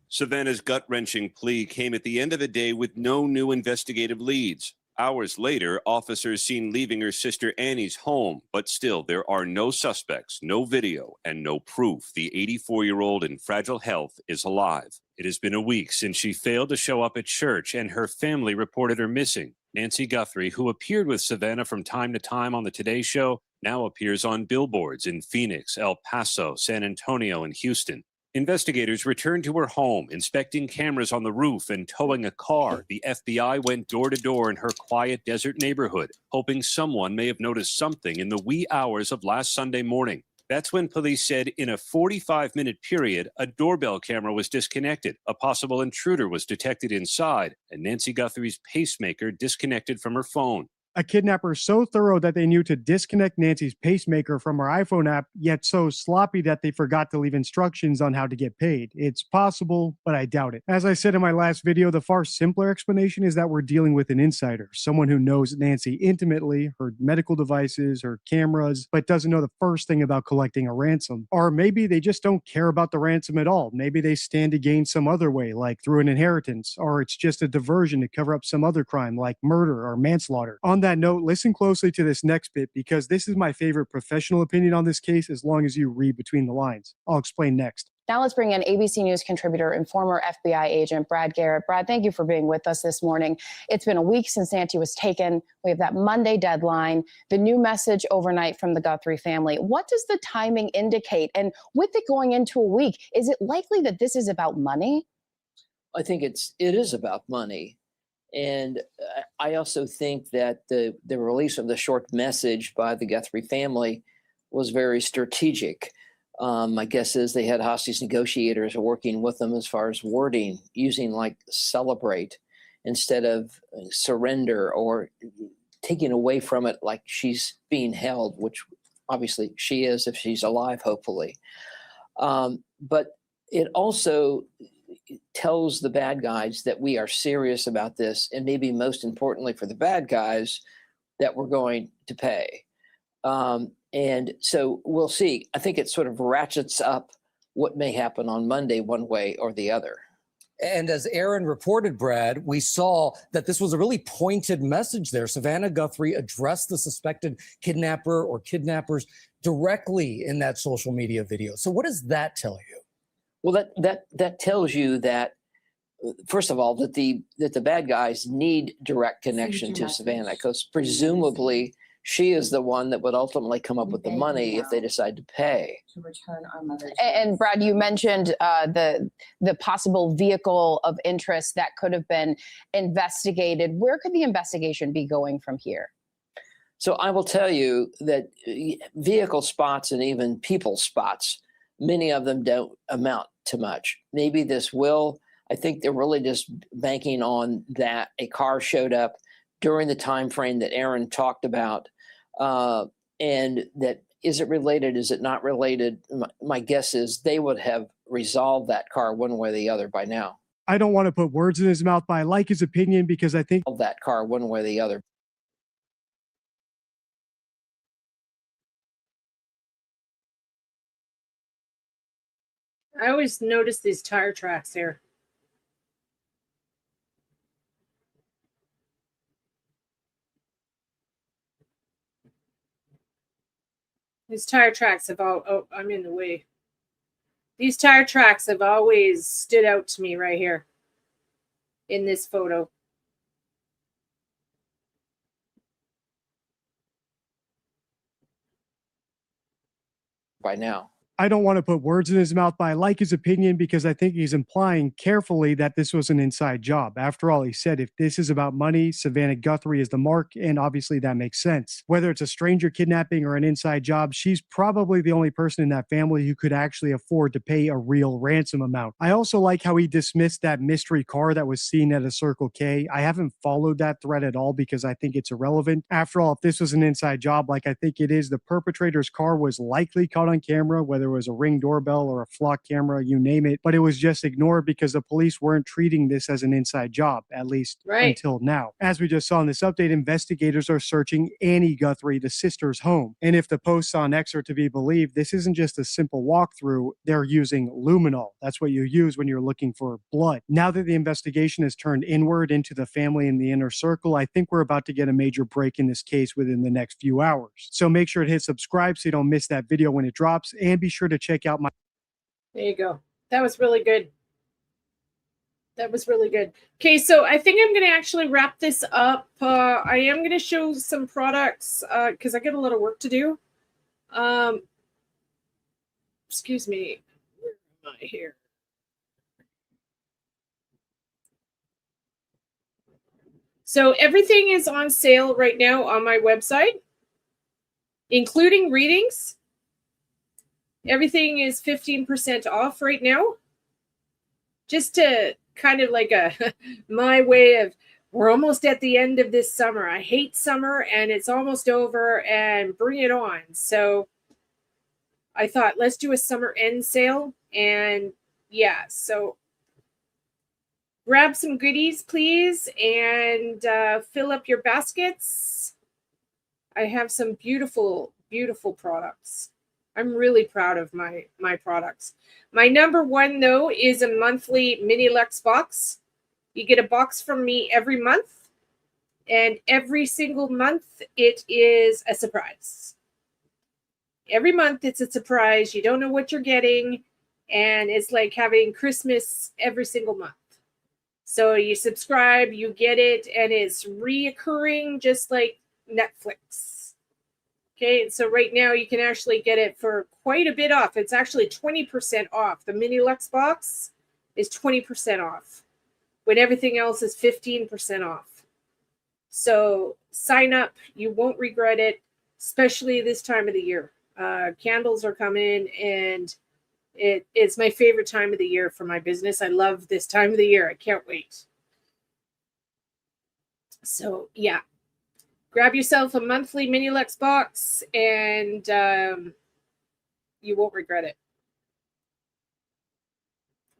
Savannah's gut-wrenching plea came at the end of the day with no new investigative leads. Hours later, officers seen leaving her sister Annie's home, but still there are no suspects, no video, and no proof the 84-year-old in fragile health is alive. It has been a week since she failed to show up at church and her family reported her missing. Nancy Guthrie, who appeared with Savannah from time to time on the Today Show, now appears on billboards in Phoenix, El Paso, San Antonio, and Houston. Investigators returned to her home, inspecting cameras on the roof and towing a car. The FBI went door to door in her quiet desert neighborhood, hoping someone may have noticed something in the wee hours of last Sunday morning. That's when police said in a 45-minute period, a doorbell camera was disconnected, a possible intruder was detected inside, and Nancy Guthrie's pacemaker disconnected from her phone. A kidnapper so thorough that they knew to disconnect Nancy's pacemaker from her iPhone app, yet so sloppy that they forgot to leave instructions on how to get paid. It's possible, but I doubt it. As I said in my last video, the far simpler explanation is that we're dealing with an insider, someone who knows Nancy intimately, her medical devices, her cameras, but doesn't know the first thing about collecting a ransom. Or maybe they just don't care about the ransom at all. Maybe they stand to gain some other way, like through an inheritance, or it's just a diversion to cover up some other crime like murder or manslaughter. On that note, listen closely to this next bit because this is my favorite professional opinion on this case as long as you read between the lines. I'll explain next. Now let's bring in ABC News contributor and former FBI agent Brad Garrett. Brad, thank you for being with us this morning. It's been a week since Nancy was taken. We have that Monday deadline, the new message overnight from the Guthrie family. What does the timing indicate? And with it going into a week, is it likely that this is about money? I think it is about money. And I also think that the release of the short message by the Guthrie family was very strategic. My guess is they had hostage negotiators working with them as far as wording, using like celebrate instead of surrender, or taking away from it like she's being held, which obviously she is if she's alive, hopefully. But it also tells the bad guys that we are serious about this, and maybe most importantly for the bad guys, that we're going to pay. And so we'll see. I think it sort of ratchets up what may happen on Monday one way or the other. And as Aaron reported, Brad, we saw that this was a really pointed message there. Savannah Guthrie addressed the suspected kidnapper or kidnappers directly in that social media video. So what does that tell you? Well, that tells you that, first of all, that the bad guys need direct connection to Savannah, because presumably she is the one that would ultimately come up with the money if they decide to pay. To return our mother. And Brad, you mentioned the possible vehicle of interest that could have been investigated. Where could the investigation be going from here? So I will tell you that vehicle spots and even people spots, many of them don't amount to much. Maybe this will. I think they're really just banking on that a car showed up during the time frame that Aaron talked about, and that is it related? Is it not related? My guess is they would have resolved that car one way or the other by now. I don't want to put words in his mouth, but I like his opinion because I think that car one way or the other. I always notice these tire tracks here. These tire tracks have I'm in the way. These tire tracks have always stood out to me right here in this photo. By now. I don't want to put words in his mouth, but I like his opinion because I think he's implying carefully that this was an inside job. After all, he said if this is about money, Savannah Guthrie is the mark, and obviously that makes sense. Whether it's a stranger kidnapping or an inside job, she's probably the only person in that family who could actually afford to pay a real ransom amount. I also like how he dismissed that mystery car that was seen at a Circle K. I haven't followed that thread at all because I think it's irrelevant. After all, if this was an inside job like I think it is, the perpetrator's car was likely caught on camera, whether it was a Ring doorbell or a flock camera, you name it, but it was just ignored because the police weren't treating this as an inside job, at least until now. As we just saw in this update, investigators are searching Annie Guthrie, the sister's home. And if the posts on X are to be believed, this isn't just a simple walkthrough. They're using luminol. That's what you use when you're looking for blood. Now that the investigation has turned inward into the family in the inner circle, I think we're about to get a major break in this case within the next few hours. So make sure to hit subscribe so you don't miss that video when it drops, and be sure to check out my... There you go. That was really good. That was really good. Okay, so I think I'm going to actually wrap this up. I am going to show some products because I got a lot of work to do. Excuse me. Where am I here? So everything is on sale right now on my website, including readings. Everything is 15% off right now. Just to kind of like my way of, we're almost at the end of this summer. I hate summer and it's almost over, and bring it on. So I thought, let's do a summer end sale. And yeah, so grab some goodies, please, and fill up your baskets. I have some beautiful, beautiful products. I'm really proud of my products. My number one, though, is a monthly Mini Lux box. You get a box from me every month, and every single month it is a surprise. Every month it's a surprise. You don't know what you're getting, and it's like having Christmas every single month. So you subscribe, you get it, and it's reoccurring just like Netflix. Okay, so right now you can actually get it for quite a bit off. It's actually 20% off. The Mini Lux box is 20% off when everything else is 15% off. So sign up. You won't regret it, especially this time of the year. Candles are coming, and it's my favorite time of the year for my business. I love this time of the year. I can't wait. So, yeah. Grab yourself a monthly Mini Lux box, and you won't regret it.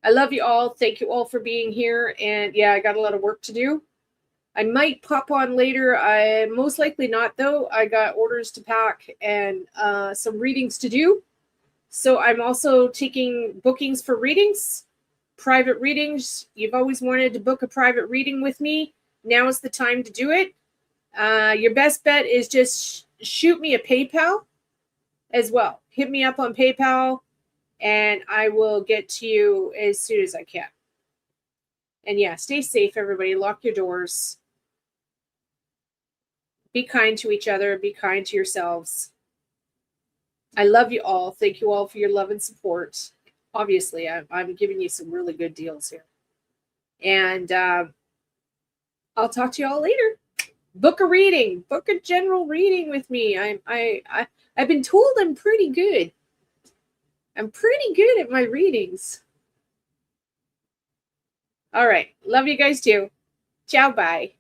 I love you all. Thank you all for being here. And yeah, I got a lot of work to do. I might pop on later. I most likely not, though. I got orders to pack and some readings to do. So I'm also taking bookings for readings, private readings. You've always wanted to book a private reading with me. Now is the time to do it. Your best bet is just shoot me a PayPal as well. Hit me up on PayPal, and I will get to you as soon as I can. And yeah, stay safe, everybody. Lock your doors. Be kind to each other. Be kind to yourselves. I love you all. Thank you all for your love and support. Obviously, I'm giving you some really good deals here. And I'll talk to you all later. Book a reading. Book a general reading with me. I've been told I'm pretty good. I'm pretty good at my readings. All right. Love you guys too. Ciao, bye.